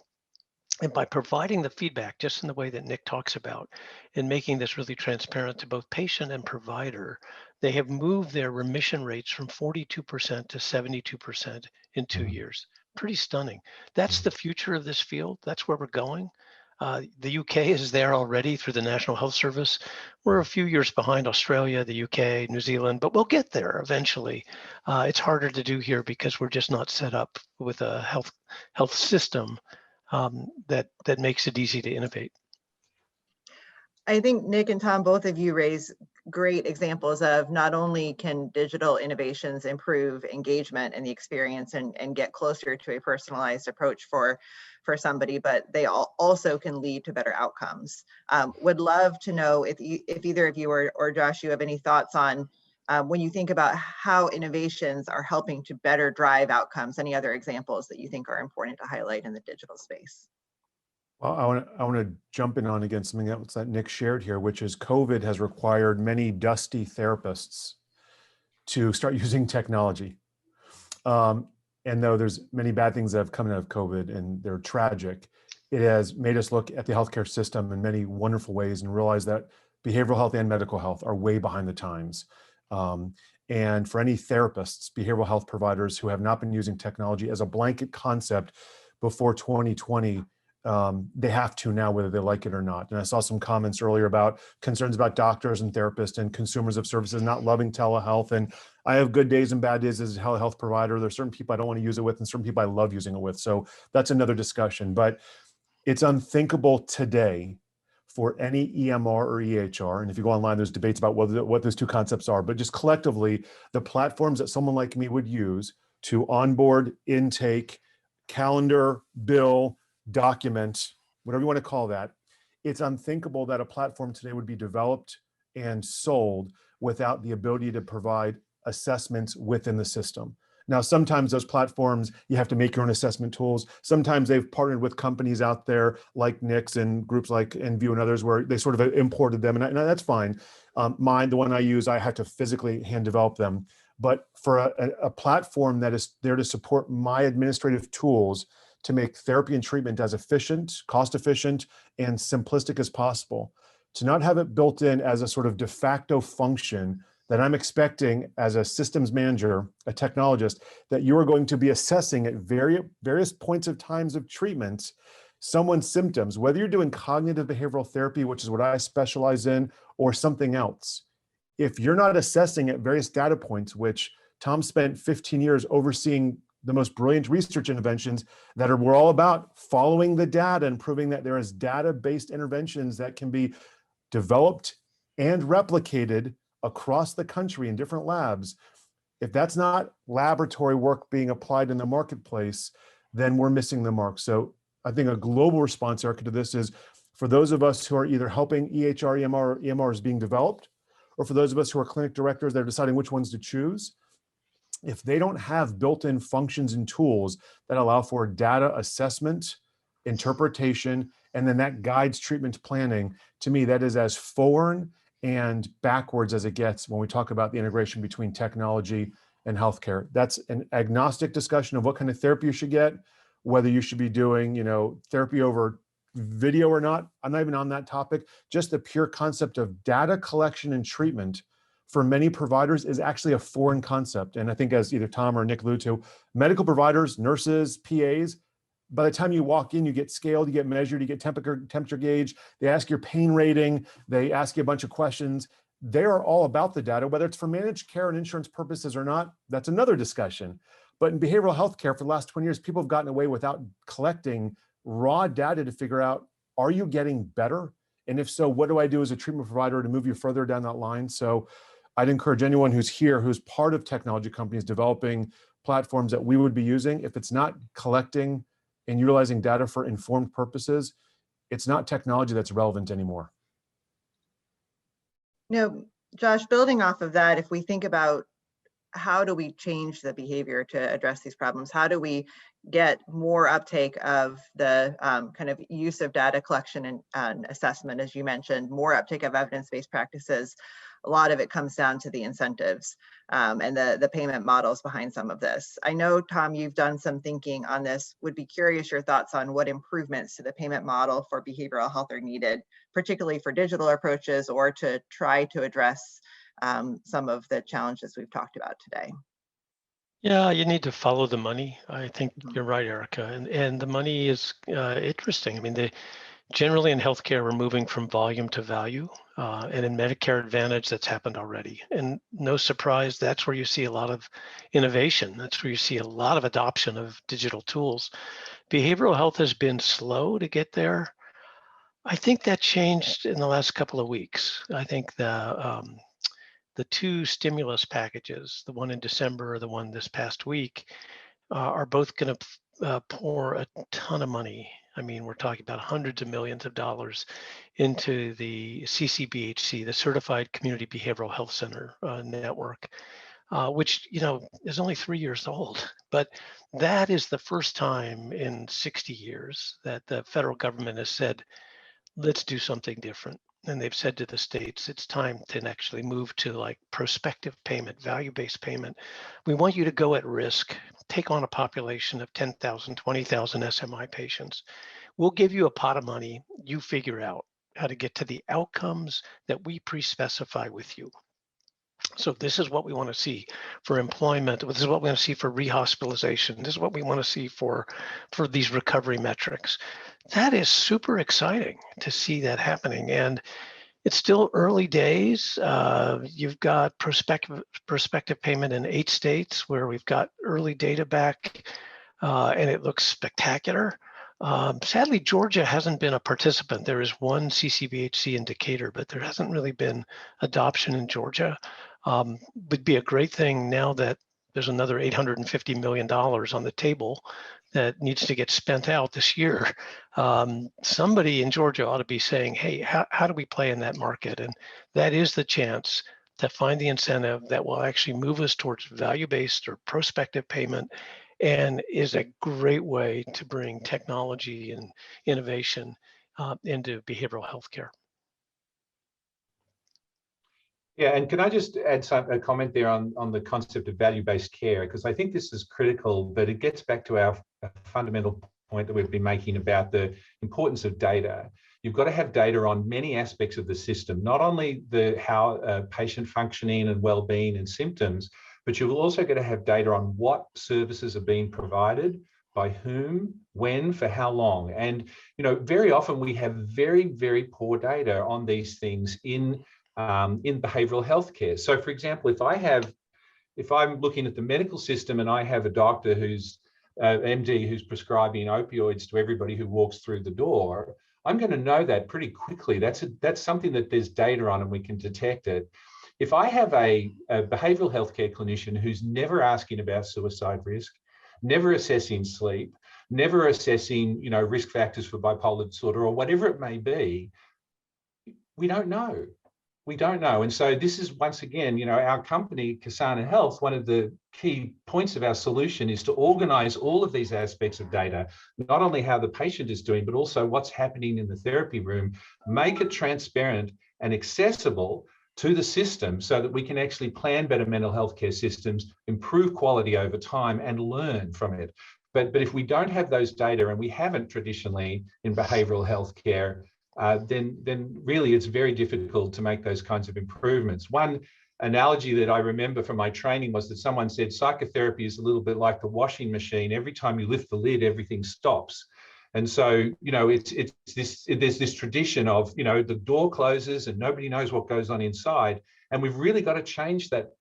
And by providing the feedback, just in the way that Nick talks about, and making this really transparent to both patient and provider, they have moved their remission rates from 42% to 72% in 2 years. Pretty stunning. That's the future of this field. That's where we're going. The UK is there already through the National Health Service. We're a few years behind Australia, the UK, New Zealand, but we'll get there eventually. It's harder to do here because we're just not set up with a health system that makes it easy to innovate. I think Nick and Tom, both of you raise great examples of not only can digital innovations improve engagement and the experience and get closer to a personalized approach for somebody, but they also can lead to better outcomes. Would love to know if either of you or Josh, you have any thoughts on when you think about how innovations are helping to better drive outcomes? Any other examples that you think are important to highlight in the digital space? Well, I want to jump in on again something else that Nick shared here, which is COVID has required many dusty therapists to start using technology. And though there's many bad things that have come out of COVID and they're tragic, it has made us look at the healthcare system in many wonderful ways and realize that behavioral health and medical health are way behind the times. And for any therapists, behavioral health providers who have not been using technology as a blanket concept before 2020, they have to now, whether they like it or not. And I saw some comments earlier about concerns about doctors and therapists and consumers of services not loving telehealth. And I have good days and bad days as a telehealth provider. There's certain people I don't want to use it with and certain people I love using it with. So that's another discussion. But it's unthinkable today for any EMR or EHR. And if you go online, there's debates about what those two concepts are. But just collectively, the platforms that someone like me would use to onboard, intake, calendar, bill, document, whatever you want to call that, it's unthinkable that a platform today would be developed and sold without the ability to provide assessments within the system. Now, sometimes those platforms, you have to make your own assessment tools. Sometimes they've partnered with companies out there like Nix and groups like Enview and others where they sort of imported them, and that's fine. Mine, the one I use, I had to physically hand develop them. But for a platform that is there to support my administrative tools to make therapy and treatment as efficient, cost efficient, and simplistic as possible, to not have it built in as a sort of de facto function that I'm expecting as a systems manager, a technologist, that you are going to be assessing at various points of times of treatment, someone's symptoms, whether you're doing cognitive behavioral therapy, which is what I specialize in, or something else. If you're not assessing at various data points, which Tom spent 15 years overseeing the most brilliant research interventions that we're all about following the data and proving that there is data-based interventions that can be developed and replicated across the country in different labs. If that's not laboratory work being applied in the marketplace, then we're missing the mark. So I think a global response, Erica, to this is for those of us who are either helping EHR, EMR, or EMRs being developed, or for those of us who are clinic directors that are deciding which ones to choose, if they don't have built-in functions and tools that allow for data assessment, interpretation, and then that guides treatment planning, to me, that is as foreign and backwards as it gets when we talk about the integration between technology and healthcare. That's an agnostic discussion of what kind of therapy you should get, whether you should be doing, therapy over video or not. I'm not even on that topic. Just the pure concept of data collection and treatment for many providers is actually a foreign concept. And I think as either Tom or Nick alluded to, medical providers, nurses, PAs, by the time you walk in, you get scaled, you get measured, you get temperature gauge, they ask your pain rating, they ask you a bunch of questions. They are all about the data, whether it's for managed care and insurance purposes or not, that's another discussion. But in behavioral health care for the last 20 years, people have gotten away without collecting raw data to figure out, are you getting better? And if so, what do I do as a treatment provider to move you further down that line? So I'd encourage anyone who's here, who's part of technology companies developing platforms that we would be using, if it's not collecting and utilizing data for informed purposes, it's not technology that's relevant anymore. Josh, building off of that, if we think about how do we change the behavior to address these problems? How do we get more uptake of the kind of use of data collection and assessment, as you mentioned, more uptake of evidence-based practices? A lot of it comes down to the incentives and the payment models behind some of this. I know, Tom, you've done some thinking on this. Would be curious your thoughts on what improvements to the payment model for behavioral health are needed, particularly for digital approaches or to try to address some of the challenges we've talked about today. Yeah, you need to follow the money. I think you're right, Erica. And the money is interesting. I mean, generally in healthcare, we're moving from volume to value. And in Medicare Advantage, that's happened already. And no surprise, that's where you see a lot of innovation. That's where you see a lot of adoption of digital tools. Behavioral health has been slow to get there. I think that changed in the last couple of weeks. I think the two stimulus packages, the one in December, the one this past week, are both going to pour a ton of money I mean, we're talking about hundreds of millions of dollars into the CCBHC, the Certified Community Behavioral Health Center network, which, you know, is only 3 years old. But that is the first time in 60 years that the federal government has said, let's do something different. And they've said to the states, it's time to actually move to like prospective payment, value-based payment. We want you to go at risk, take on a population of 10,000, 20,000 SMI patients. We'll give you a pot of money. You figure out how to get to the outcomes that we pre-specify with you. So this is what we want to see for employment. This is what we want to see for rehospitalization. This is what we want to see for these recovery metrics. That is super exciting to see that happening. And it's still early days. You've got prospective payment in 8 states where we've got early data back, and it looks spectacular. Sadly, Georgia hasn't been a participant. There is one CCBHC in Decatur, but there hasn't really been adoption in Georgia. Would be a great thing now that there's another $850 million on the table that needs to get spent out this year. Somebody in Georgia ought to be saying, hey, how do we play in that market? And that is the chance to find the incentive that will actually move us towards value-based or prospective payment, and is a great way to bring technology and innovation into behavioral health care. Yeah, and can I just add a comment there on the concept of value-based care, because I think this is critical, but it gets back to our fundamental point that we've been making about the importance of data. You've got to have data on many aspects of the system, not only how patient functioning and well-being and symptoms, but you've also got to have data on what services are being provided, by whom, when, for how long. And, you know, very often we have very, very poor data on these things in behavioral health care. So for example, if I'm looking at the medical system and I have a doctor who's MD who's prescribing opioids to everybody who walks through the door, I'm going to know that pretty quickly. That's something that there's data on and we can detect it. If I have a behavioral health care clinician who's never asking about suicide risk, never assessing sleep, never assessing, you know, risk factors for bipolar disorder or whatever it may be, we don't know. We don't know. And so this is, once again, you know, our company, Ksana Health, one of the key points of our solution is to organize all of these aspects of data, not only how the patient is doing, but also what's happening in the therapy room, make it transparent and accessible to the system so that we can actually plan better mental health care systems, improve quality over time and learn from it. But if we don't have those data, and we haven't traditionally in behavioral health care, then really it's very difficult to make those kinds of improvements. One analogy that I remember from my training was that someone said psychotherapy is a little bit like the washing machine. Every time you lift the lid, everything stops. And so, you know, there's this tradition of, you know, the door closes and nobody knows what goes on inside. And we've really got to change that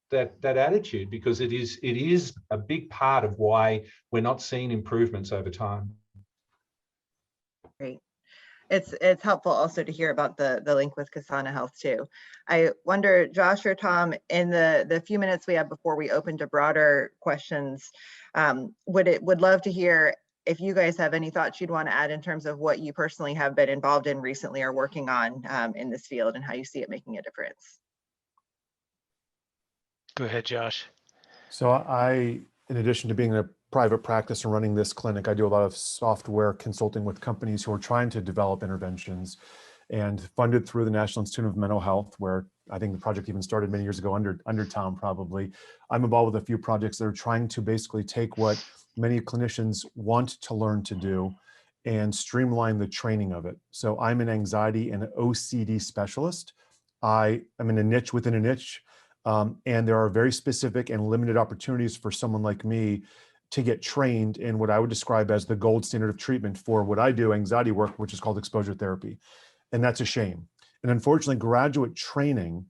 attitude, because it is a big part of why we're not seeing improvements over time. Great. It's helpful also to hear about the link with Ksana Health too. I wonder, Josh or Tom, in the few minutes we have before we open to broader questions, would love to hear if you guys have any thoughts you'd want to add in terms of what you personally have been involved in recently or working on in this field, and how you see it making a difference. Go ahead, Josh. So I, in addition to being a private practice and running this clinic, I do a lot of software consulting with companies who are trying to develop interventions, and funded through the National Institute of Mental Health, where I think the project even started many years ago under Tom probably. I'm involved with a few projects that are trying to basically take what many clinicians want to learn to do and streamline the training of it. So I'm an anxiety and OCD specialist. I am in a niche within a niche, and there are very specific and limited opportunities for someone like me to get trained in what I would describe as the gold standard of treatment for what I do, anxiety work, which is called exposure therapy. And that's a shame. And unfortunately, graduate training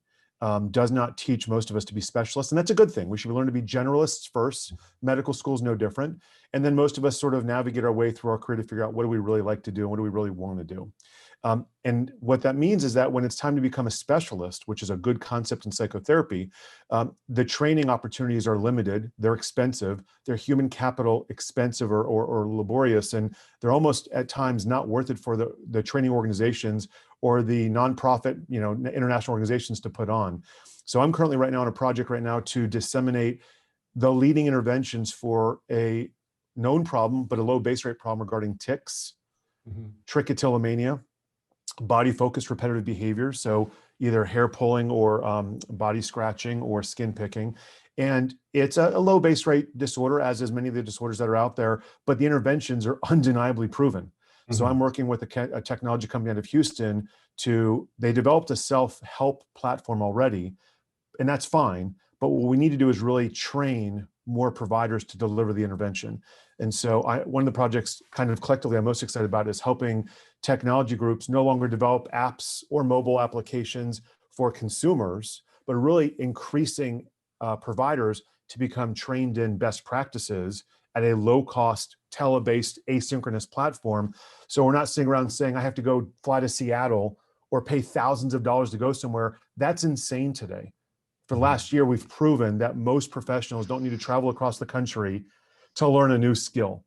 does not teach most of us to be specialists. And that's a good thing. We should learn to be generalists first. Medical school is no different. And then most of us sort of navigate our way through our career to figure out what do we really like to do and what do we really want to do. And what that means is that when it's time to become a specialist, which is a good concept in psychotherapy, the training opportunities are limited, they're expensive, they're human capital expensive or laborious, and they're almost at times not worth it for the training organizations or the nonprofit, international organizations to put on. So I'm currently right now on a project right now to disseminate the leading interventions for a known problem, but a low base rate problem regarding tics, trichotillomania, body-focused repetitive behavior, so either hair pulling or body scratching or skin picking. And it's a low base rate disorder, as is many of the disorders that are out there, but the interventions are undeniably proven. So I'm working with a technology company out of Houston they developed a self-help platform already, and that's fine. But what we need to do is really train more providers to deliver the intervention. And so one of the projects kind of collectively I'm most excited about is helping technology groups no longer develop apps or mobile applications for consumers, but really increasing providers to become trained in best practices at a low-cost, tele-based, asynchronous platform. So we're not sitting around saying, I have to go fly to Seattle or pay thousands of dollars to go somewhere. That's insane today. For the last year, we've proven that most professionals don't need to travel across the country to learn a new skill.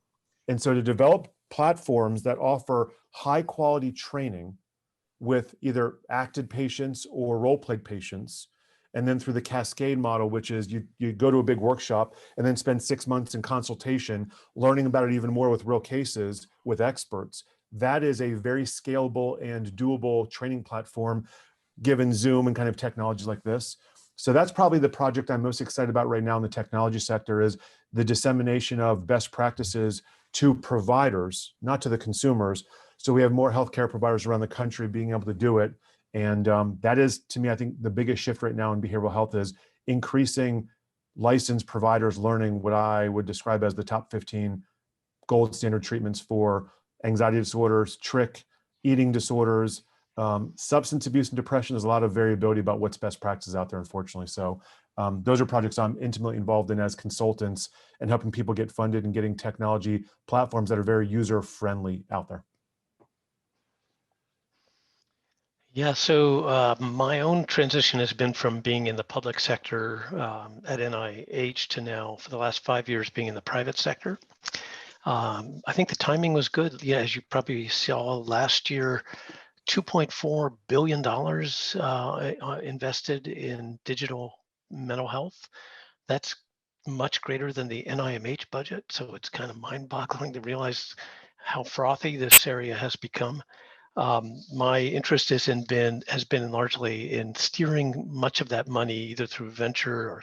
And so to develop platforms that offer high quality training with either acted patients or role-played patients, and then through the cascade model, which is you go to a big workshop and then spend 6 months in consultation, learning about it even more with real cases with experts. That is a very scalable and doable training platform given Zoom and kind of technologies like this. So that's probably the project I'm most excited about right now in the technology sector, is the dissemination of best practices to providers, not to the consumers. So we have more healthcare providers around the country being able to do it. And that is, to me, I think the biggest shift right now in behavioral health is increasing licensed providers learning what I would describe as the top 15 gold standard treatments for anxiety disorders, trick, eating disorders, substance abuse and depression. There's a lot of variability about what's best practices out there, unfortunately. So those are projects I'm intimately involved in as consultants and helping people get funded and getting technology platforms that are very user-friendly out there. Yeah, so my own transition has been from being in the public sector at NIH to now, for the last 5 years, being in the private sector. I think the timing was good. Yeah, as you probably saw last year, $2.4 billion invested in digital mental health. That's much greater than the NIMH budget. So it's kind of mind-boggling to realize how frothy this area has become. My interest has been largely in steering much of that money either through venture or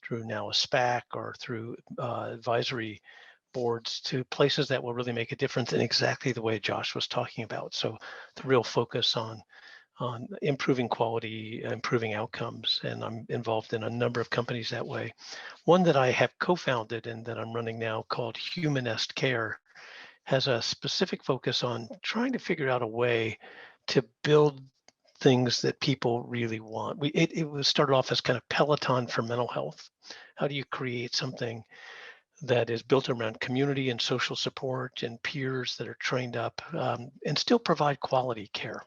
through now a SPAC or through advisory boards to places that will really make a difference in exactly the way Josh was talking about. So the real focus on improving quality, improving outcomes, and I'm involved in a number of companies that way. One that I have co-founded and that I'm running now, called Humanist Care, has a specific focus on trying to figure out a way to build things that people really want. It was started off as kind of Peloton for mental health. How do you create something that is built around community and social support and peers that are trained up and still provide quality care?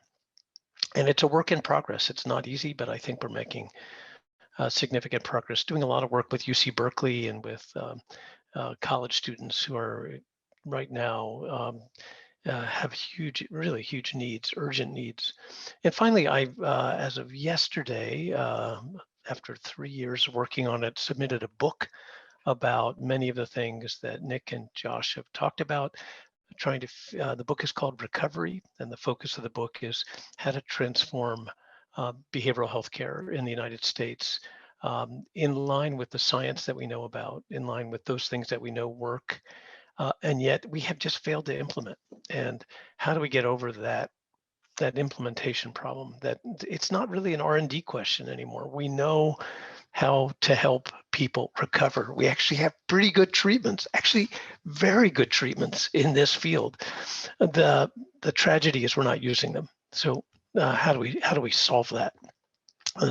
And it's a work in progress. It's not easy, but I think we're making significant progress, doing a lot of work with UC Berkeley and with college students who are right now have really huge needs, urgent needs. And finally, I, as of yesterday, after 3 years working on it, submitted a book about many of the things that Nick and Josh have talked about. The book is called Recovery, and the focus of the book is how to transform behavioral health care in the United States in line with the science that we know about, in line with those things that we know work, and yet we have just failed to implement. And how do we get over that implementation problem? That it's not really an R&D question anymore. We know how to help people recover. We actually have pretty good treatments, actually very good treatments in this field. The tragedy is we're not using them. So how do we solve that?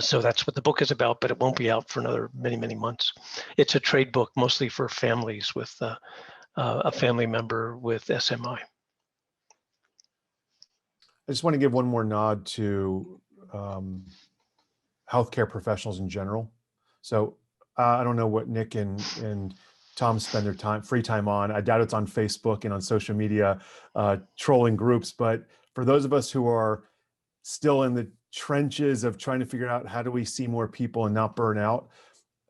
So that's what the book is about, but it won't be out for another many months. It's a trade book mostly for families with a family member with SMI. I just want to give one more nod to healthcare professionals in general. So I don't know what Nick and Tom spend their free time on. I doubt it's on Facebook and on social media, trolling groups. But for those of us who are still in the trenches of trying to figure out how do we see more people and not burn out,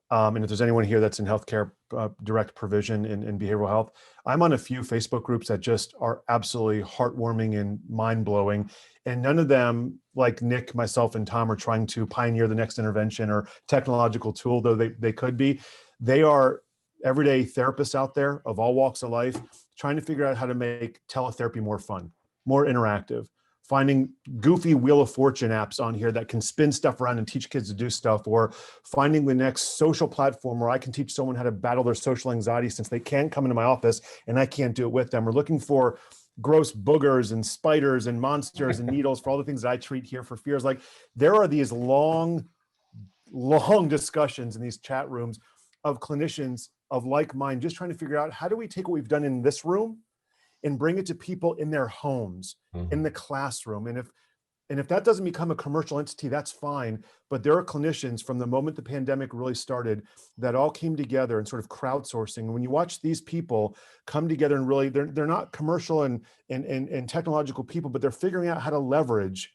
and if there's anyone here that's in healthcare direct provision in behavioral health, I'm on a few Facebook groups that just are absolutely heartwarming and mind-blowing. And none of them, like Nick, myself, and Tom, are trying to pioneer the next intervention or technological tool, though they could be. They are everyday therapists out there of all walks of life, trying to figure out how to make teletherapy more fun, more interactive, finding goofy Wheel of Fortune apps on here that can spin stuff around and teach kids to do stuff, or finding the next social platform where I can teach someone how to battle their social anxiety since they can't come into my office and I can't do it with them. We're looking for gross boogers and spiders and monsters and needles for all the things that I treat here for fears. Like, there are these long discussions in these chat rooms of clinicians of like mind, just trying to figure out how do we take what we've done in this room and bring it to people in their homes, in the classroom. And if that doesn't become a commercial entity, that's fine. But there are clinicians from the moment the pandemic really started that all came together and sort of crowdsourcing. And when you watch these people come together and really, they're not commercial and technological people, but they're figuring out how to leverage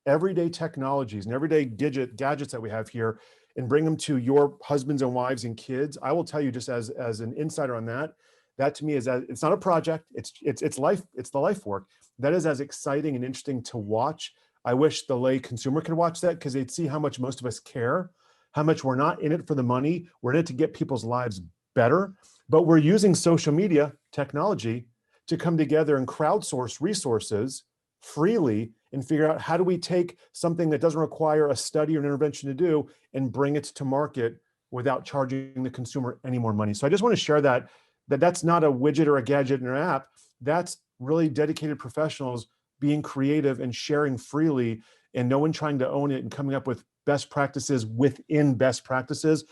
everyday technologies and everyday gadgets that we have here and bring them to your husbands and wives and kids. I will tell you, just as an insider on that to me is that it's not a project. It's life. It's the life work. That is as exciting and interesting to watch. I wish the lay consumer could watch that, because they'd see how much most of us care, how much we're not in it for the money. We're in it to get people's lives better, but we're using social media technology to come together and crowdsource resources freely and figure out how do we take something that doesn't require a study or an intervention to do and bring it to market without charging the consumer any more money. So I just want to share that's not a widget or a gadget in an app. That's really dedicated professionals being creative and sharing freely, and no one trying to own it and coming up with best practices within best practices.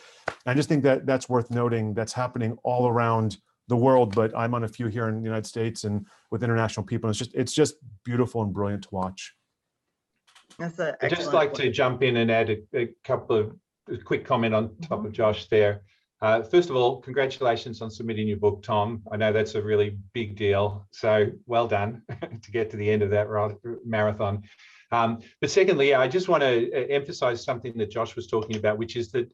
I just think that that's worth noting. That's happening all around the world, but I'm on a few here in the United States and with international people. It's just beautiful and brilliant to watch. I'd just like to jump in and add a couple of quick comment on top of Josh there. First of all, congratulations on submitting your book, Tom. I know that's a really big deal, so well done to get to the end of that marathon. But secondly, I just want to emphasize something that Josh was talking about, which is that,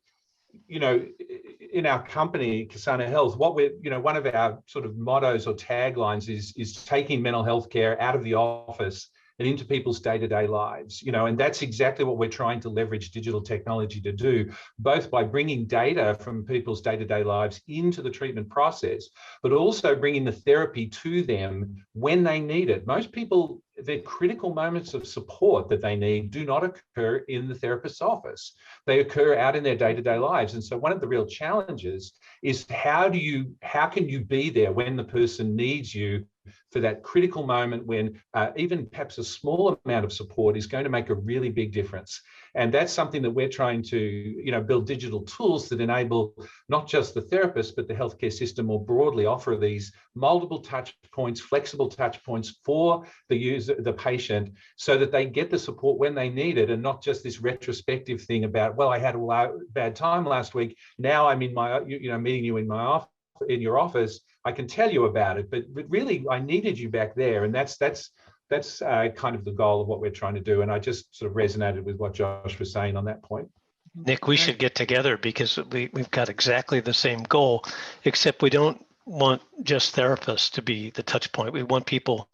in our company, Ksana Health, one of our sort of mottos or taglines is taking mental health care out of the office and into people's day-to-day lives, and that's exactly what we're trying to leverage digital technology to do, both by bringing data from people's day-to-day lives into the treatment process, but also bringing the therapy to them when they need it. Most people, the critical moments of support that they need do not occur in the therapist's office. They occur out in their day-to-day lives. And so one of the real challenges is how can you be there when the person needs you for that critical moment when even perhaps a small amount of support is going to make a really big difference. And that's something that we're trying to build digital tools that enable not just the therapist, but the healthcare system more broadly offer these multiple touch points, flexible touch points for the user, the patient, so that they get the support when they need it, and not just this retrospective thing about, well, I had a bad time last week. Now I'm in my, meeting you in my office, in your office. I can tell you about it, but really I needed you back there. And that's kind of the goal of what we're trying to do. And I just sort of resonated with what Josh was saying on that point. Nick, we should get together, because we've got exactly the same goal, except we don't want just therapists to be the touch point. We want people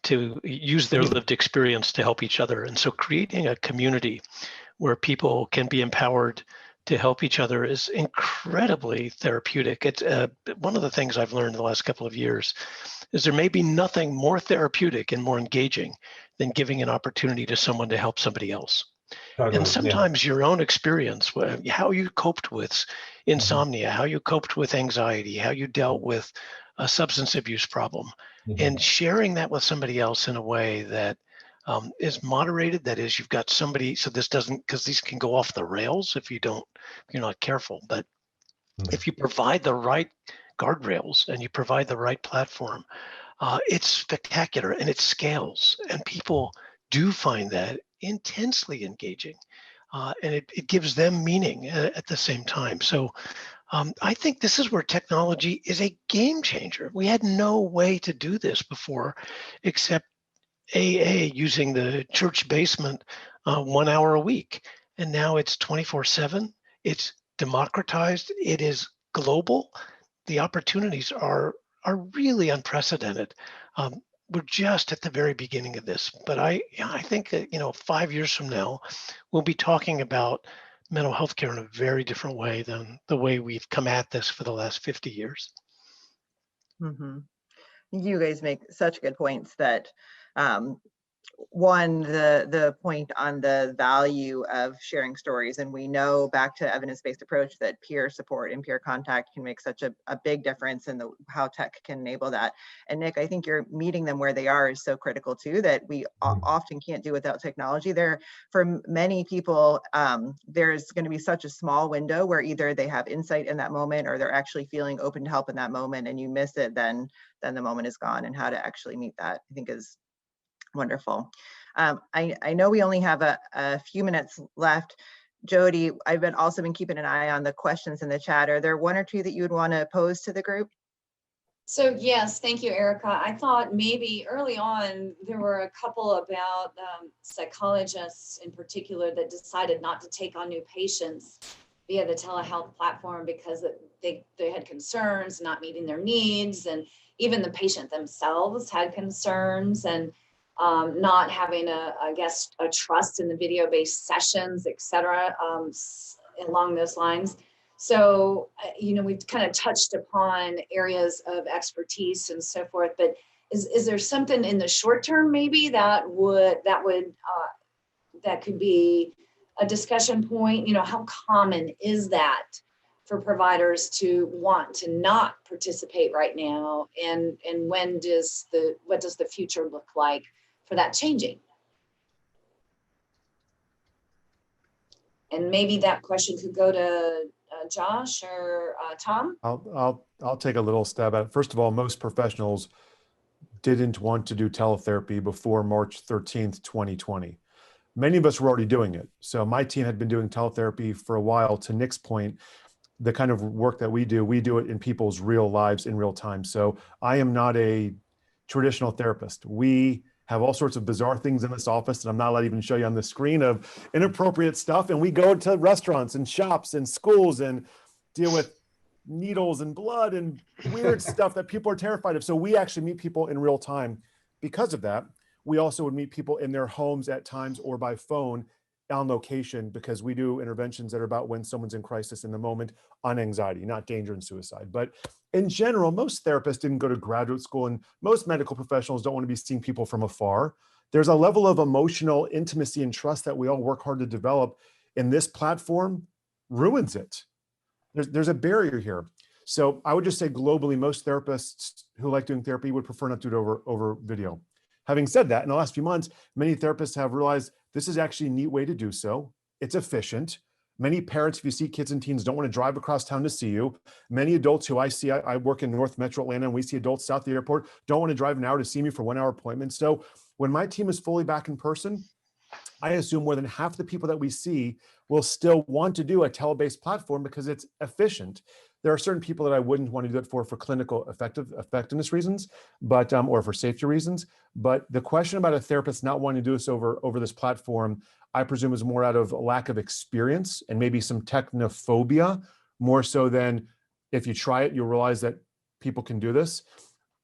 to use their lived experience to help each other. And so creating a community where people can be empowered to help each other is incredibly therapeutic. It's one of the things I've learned in the last couple of years is there may be nothing more therapeutic and more engaging than giving an opportunity to someone to help somebody else. Totally, and sometimes your own experience, how you coped with insomnia, how you coped with anxiety, how you dealt with a substance abuse problem, and sharing that with somebody else in a way that is moderated. That is, you've got somebody, so this doesn't, because these can go off the rails if you're not careful. But if you provide the right guardrails and you provide the right platform, it's spectacular and it scales, and people do find that intensely engaging, and it gives them meaning at the same time. So I think this is where technology is a game changer. We had no way to do this before except AA using the church basement 1 hour a week. And now it's 24/7. It's democratized. It is global. The opportunities are really unprecedented. We're just at the very beginning of this, but I think that 5 years from now, we'll be talking about mental health care in a very different way than the way we've come at this for the last 50 years. Mhm. You guys make such good points that one, the point on the value of sharing stories, and we know back to evidence-based approach that peer support and peer contact can make such a big difference in how tech can enable that. And Nick, I think you're meeting them where they are is so critical too, that we often can't do without technology. For many people, there's going to be such a small window where either they have insight in that moment or they're actually feeling open to help in that moment, and you miss it, then the moment is gone. And how to actually meet that, I think, is wonderful. I know we only have a few minutes left. Jody, I've also been keeping an eye on the questions in the chat. Are there one or two that you would want to pose to the group? So yes, thank you, Erica. I thought maybe early on there were a couple about psychologists in particular that decided not to take on new patients via the telehealth platform because they had concerns not meeting their needs, and even the patient themselves had concerns, and not having a trust in the video-based sessions, et cetera, along those lines. So, we've kind of touched upon areas of expertise and so forth, but is there something in the short term maybe that could be a discussion point? How common is that for providers to want to not participate right now, and what does the future look like for that changing? And maybe that question could go to Josh or Tom. I'll take a little stab at it. First of all, most professionals didn't want to do teletherapy before March 13th, 2020. Many of us were already doing it. So my team had been doing teletherapy for a while. To Nick's point, the kind of work that we do it in people's real lives in real time. So I am not a traditional therapist. We have all sorts of bizarre things in this office that I'm not allowed to even show you on the screen of inappropriate stuff. And we go to restaurants and shops and schools and deal with needles and blood and weird stuff that people are terrified of. So we actually meet people in real time. Because of that, we also would meet people in their homes at times or by phone on location, because we do interventions that are about when someone's in crisis in the moment on anxiety, not danger and suicide. But in general, most therapists didn't go to graduate school, and most medical professionals don't want to be seeing people from afar. There's a level of emotional intimacy and trust that we all work hard to develop, and this platform ruins it. There's a barrier here. So I would just say globally, most therapists who like doing therapy would prefer not to do it over video. Having said that, in the last few months, many therapists have realized this is actually a neat way to do so. It's efficient. Many parents, if you see kids and teens, don't want to drive across town to see you. Many adults who I see, I work in North Metro Atlanta, and we see adults south of the airport, don't want to drive an hour to see me for 1 hour appointments. So when my team is fully back in person, I assume more than half the people that we see will still want to do a tele-based platform because it's efficient. There are certain people that I wouldn't want to do it for clinical effectiveness reasons, but or for safety reasons. But the question about a therapist not wanting to do this over this platform, I presume, is more out of a lack of experience and maybe some technophobia, more so than if you try it, you'll realize that people can do this.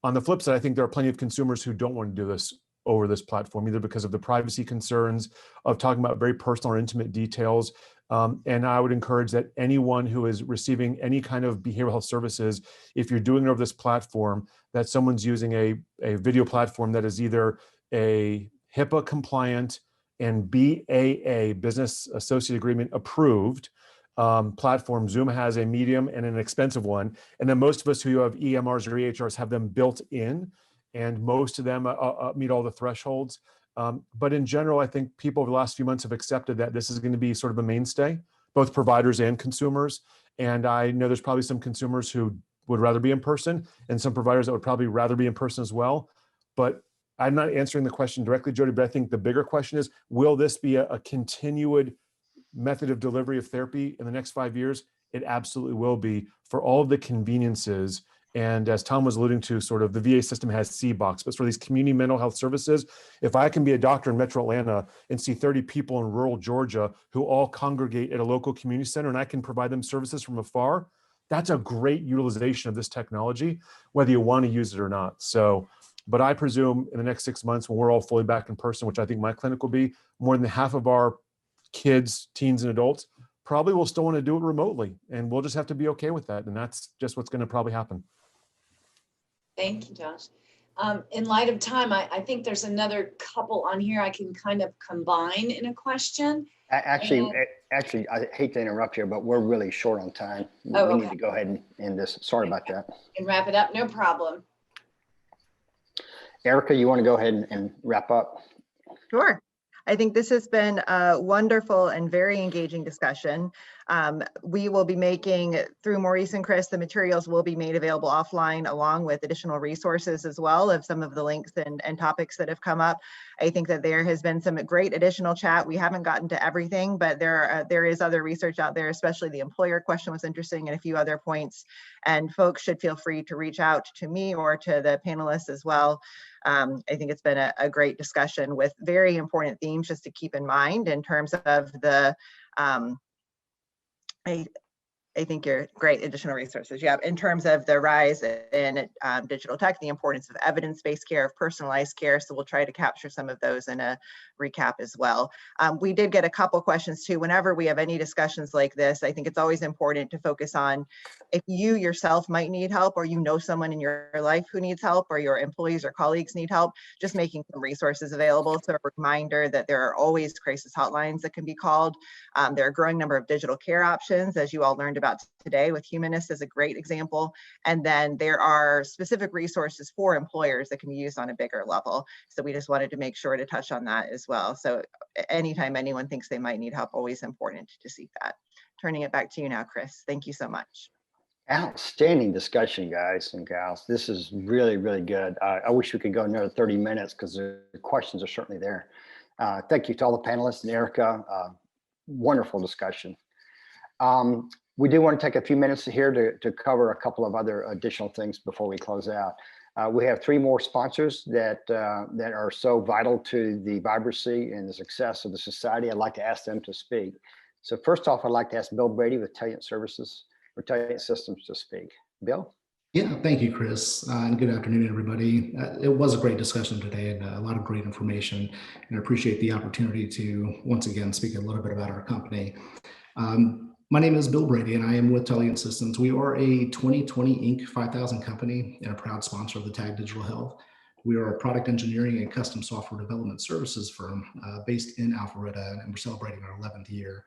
On the flip side, I think there are plenty of consumers who don't want to do this over this platform, either because of the privacy concerns of talking about very personal or intimate details. And I would encourage that anyone who is receiving any kind of behavioral health services, if you're doing it over this platform, that someone's using a video platform that is either a HIPAA compliant and BAA, Business Associate Agreement approved platform. Zoom has a medium and an expensive one. And then most of us who have EMRs or EHRs have them built in, and most of them meet all the thresholds. But in general, I think people over the last few months have accepted that this is going to be sort of a mainstay, both providers and consumers. And I know there's probably some consumers who would rather be in person and some providers that would probably rather be in person as well. But I'm not answering the question directly, Jody, but I think the bigger question is, will this be a continued method of delivery of therapy in the next 5 years? It absolutely will be, for all of the conveniences. And as Tom was alluding to, sort of the VA system has CBOX, but for these community mental health services, if I can be a doctor in Metro Atlanta and see 30 people in rural Georgia who all congregate at a local community center, and I can provide them services from afar, that's a great utilization of this technology, whether you want to use it or not. So, but I presume in the next 6 months, when we're all fully back in person, which I think my clinic will be, more than half of our kids, teens, and adults probably will still want to do it remotely, and we'll just have to be okay with that. And that's just what's going to probably happen. Thank you, Josh. In light of time, I think there's another couple on here I can kind of combine in a question. Actually, I hate to interrupt here, but we're really short on time. Oh, we okay. need to go ahead and end this. Sorry about that. And wrap it up, no problem. Erica, you want to go ahead and wrap up? Sure. I think this has been a wonderful and very engaging discussion. We will be making, through Maurice and Chris, the materials will be made available offline along with additional resources as well of some of the links and topics that have come up. I think that there has been some great additional chat. We haven't gotten to everything, but there is other research out there, especially the employer question was interesting and a few other points. And folks should feel free to reach out to me or to the panelists as well. I think it's been a great discussion with very important themes just to keep in mind in terms of the, I think you're great additional resources. Yeah, in terms of the rise in digital tech, the importance of evidence-based care, of personalized care. So we'll try to capture some of those in a recap as well. We did get a couple questions too. Whenever we have any discussions like this, I think it's always important to focus on if you yourself might need help, or you know someone in your life who needs help, or your employees or colleagues need help, just making some resources available. So a reminder that there are always crisis hotlines that can be called. There are a growing number of digital care options, as you all learned about today with Humanist as a great example. And then there are specific resources for employers that can be used on a bigger level. So we just wanted to make sure to touch on that as well. So anytime anyone thinks they might need help, always important to seek that. Turning it back to you now, Chris. Thank you so much. Outstanding discussion, guys and gals. This is really, really good. I wish we could go another 30 minutes because the questions are certainly there. Thank you to all the panelists and Erica. Wonderful discussion. We do want to take a few minutes here to cover a couple of other additional things before we close out. We have 3 more sponsors that are so vital to the vibrancy and the success of the society. I'd like to ask them to speak. So first off, I'd like to ask Bill Brady with Taliant Services or Taliant Systems to speak. Bill? Yeah, thank you, Chris, and good afternoon, everybody. It was a great discussion today and a lot of great information, and I appreciate the opportunity to once again speak a little bit about our company. My name is Bill Brady, and I am with Taliant Systems. We are a 2020 Inc. 5000 company and a proud sponsor of the TAG Digital Health. We are a product engineering and custom software development services firm based in Alpharetta, and we're celebrating our 11th year.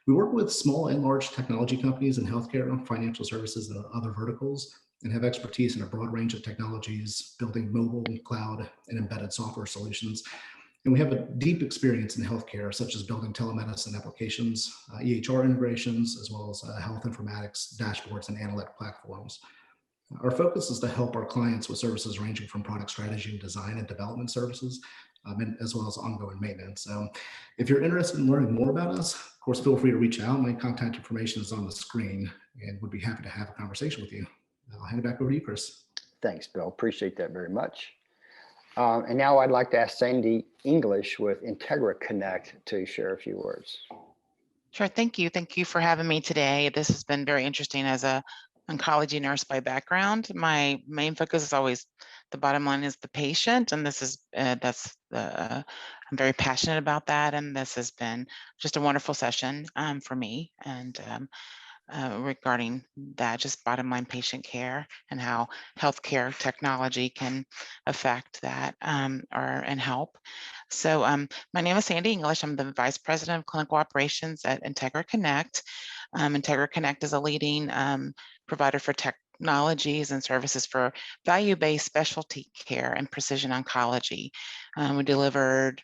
We work with small and large technology companies in healthcare, financial services, and other verticals, and have expertise in a broad range of technologies, building mobile, cloud, and embedded software solutions. And we have a deep experience in healthcare, such as building telemedicine applications, EHR integrations, as well as health informatics, dashboards, and analytic platforms. Our focus is to help our clients with services ranging from product strategy and design and development services, as well as ongoing maintenance. So if you're interested in learning more about us, of course, feel free to reach out. My contact information is on the screen and would be happy to have a conversation with you. I'll hand it back over to you, Chris. Thanks, Bill. Appreciate that very much. And now I'd like to ask Sandy English with Integra Connect to share a few words. Sure. Thank you. Thank you for having me today. This has been very interesting as a oncology nurse by background. My main focus is always the bottom line is the patient, and this is I'm very passionate about that. And this has been just a wonderful session for me. And regarding that, just bottom line patient care and how healthcare technology can affect that and help. So my name is Sandy English. I'm the Vice President of Clinical Operations at Integra Connect. Integra Connect is a leading provider for technologies and services for value-based specialty care and precision oncology. We deliver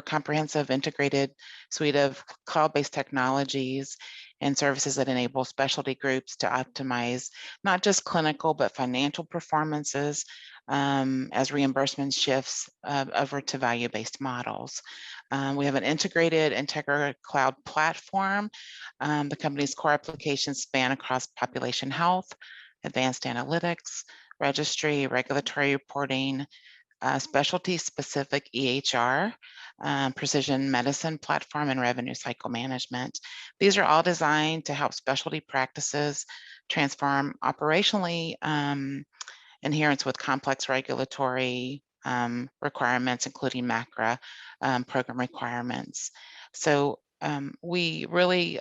comprehensive integrated suite of cloud-based technologies and services that enable specialty groups to optimize not just clinical, but financial performances as reimbursement shifts over to value-based models. We have an integrated Integra Cloud platform. The company's core applications span across population health, advanced analytics, registry, regulatory reporting, specialty-specific EHR, precision medicine platform, and revenue cycle management. These are all designed to help specialty practices transform operationally adherence with complex regulatory requirements, including MACRA program requirements. So we really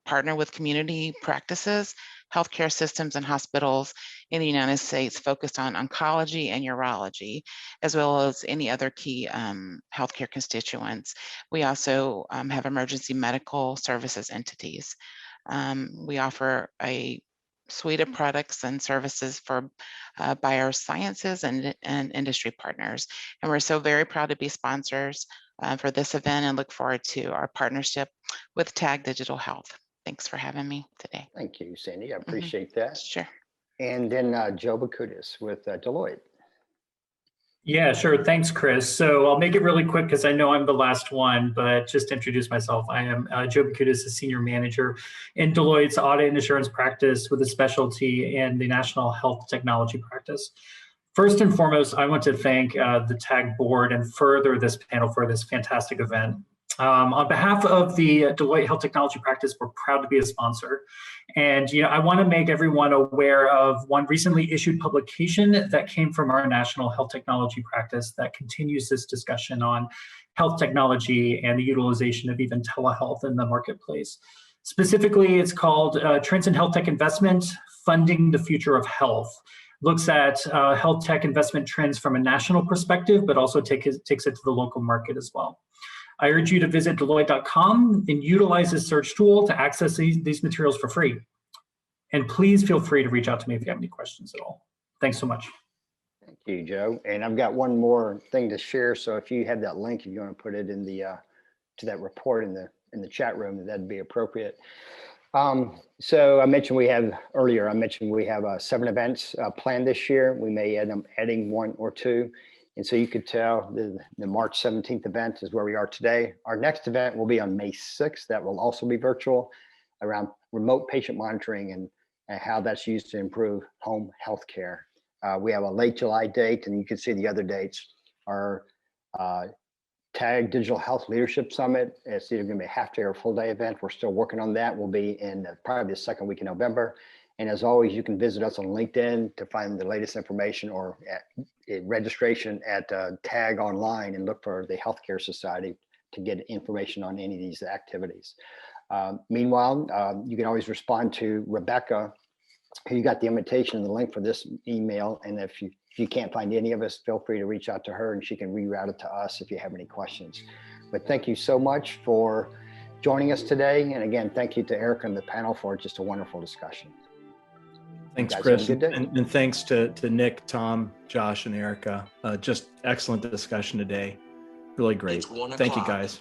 partner with community practices, healthcare systems, and hospitals in the United States focused on oncology and urology, as well as any other key healthcare constituents. We also have emergency medical services entities. We offer a suite of products and services for biosciences and industry partners. And we're so very proud to be sponsors for this event and look forward to our partnership with TAG Digital Health. Thanks for having me today. Thank you, Sandy. I appreciate that. Sure. And then Joe Bakutis with Deloitte. Yeah, sure. Thanks, Chris. So I'll make it really quick because I know I'm the last one, but just to introduce myself, I am Joe Bakutis, a senior manager in Deloitte's audit and assurance practice with a specialty in the national health technology practice. First and foremost, I want to thank the TAG board and further this panel for this fantastic event. On behalf of the Deloitte Health Technology Practice, we're proud to be a sponsor. And I want to make everyone aware of one recently issued publication that came from our National Health Technology Practice that continues this discussion on health technology and the utilization of even telehealth in the marketplace. Specifically, it's called Trends in Health Tech Investment, Funding the Future of Health. Looks at health tech investment trends from a national perspective, but also takes it to the local market as well. I urge you to visit Deloitte.com and utilize this search tool to access these materials for free. And please feel free to reach out to me if you have any questions at all. Thanks so much. Thank you, Joe. And I've got one more thing to share. So if you have that link, if you want to put it in the to that report in the chat room, that'd be appropriate. So I mentioned we have 7 events planned this year. We may end up adding 1 or 2. And so you could tell the March 17th event is where we are today. Our next event will be on May 6th. That will also be virtual, around remote patient monitoring and how that's used to improve home healthcare. We have a late July date, and you can see the other dates. Our TAG Digital Health Leadership Summit, it's either going to be a half-day or full-day event. We're still working on that. We'll be in probably the second week in November. And as always, you can visit us on LinkedIn to find the latest information or registration at TAG online and look for the Healthcare Society to get information on any of these activities. Meanwhile, you can always respond to Rebecca, who you got the invitation and the link for this email. And if you can't find any of us, feel free to reach out to her and she can reroute it to us if you have any questions. But thank you so much for joining us today. And again, thank you to Erica and the panel for just a wonderful discussion. Thanks, Chris, and thanks to Nick, Tom, Josh, and Erica. Just excellent discussion today. Really great. Thank you, guys.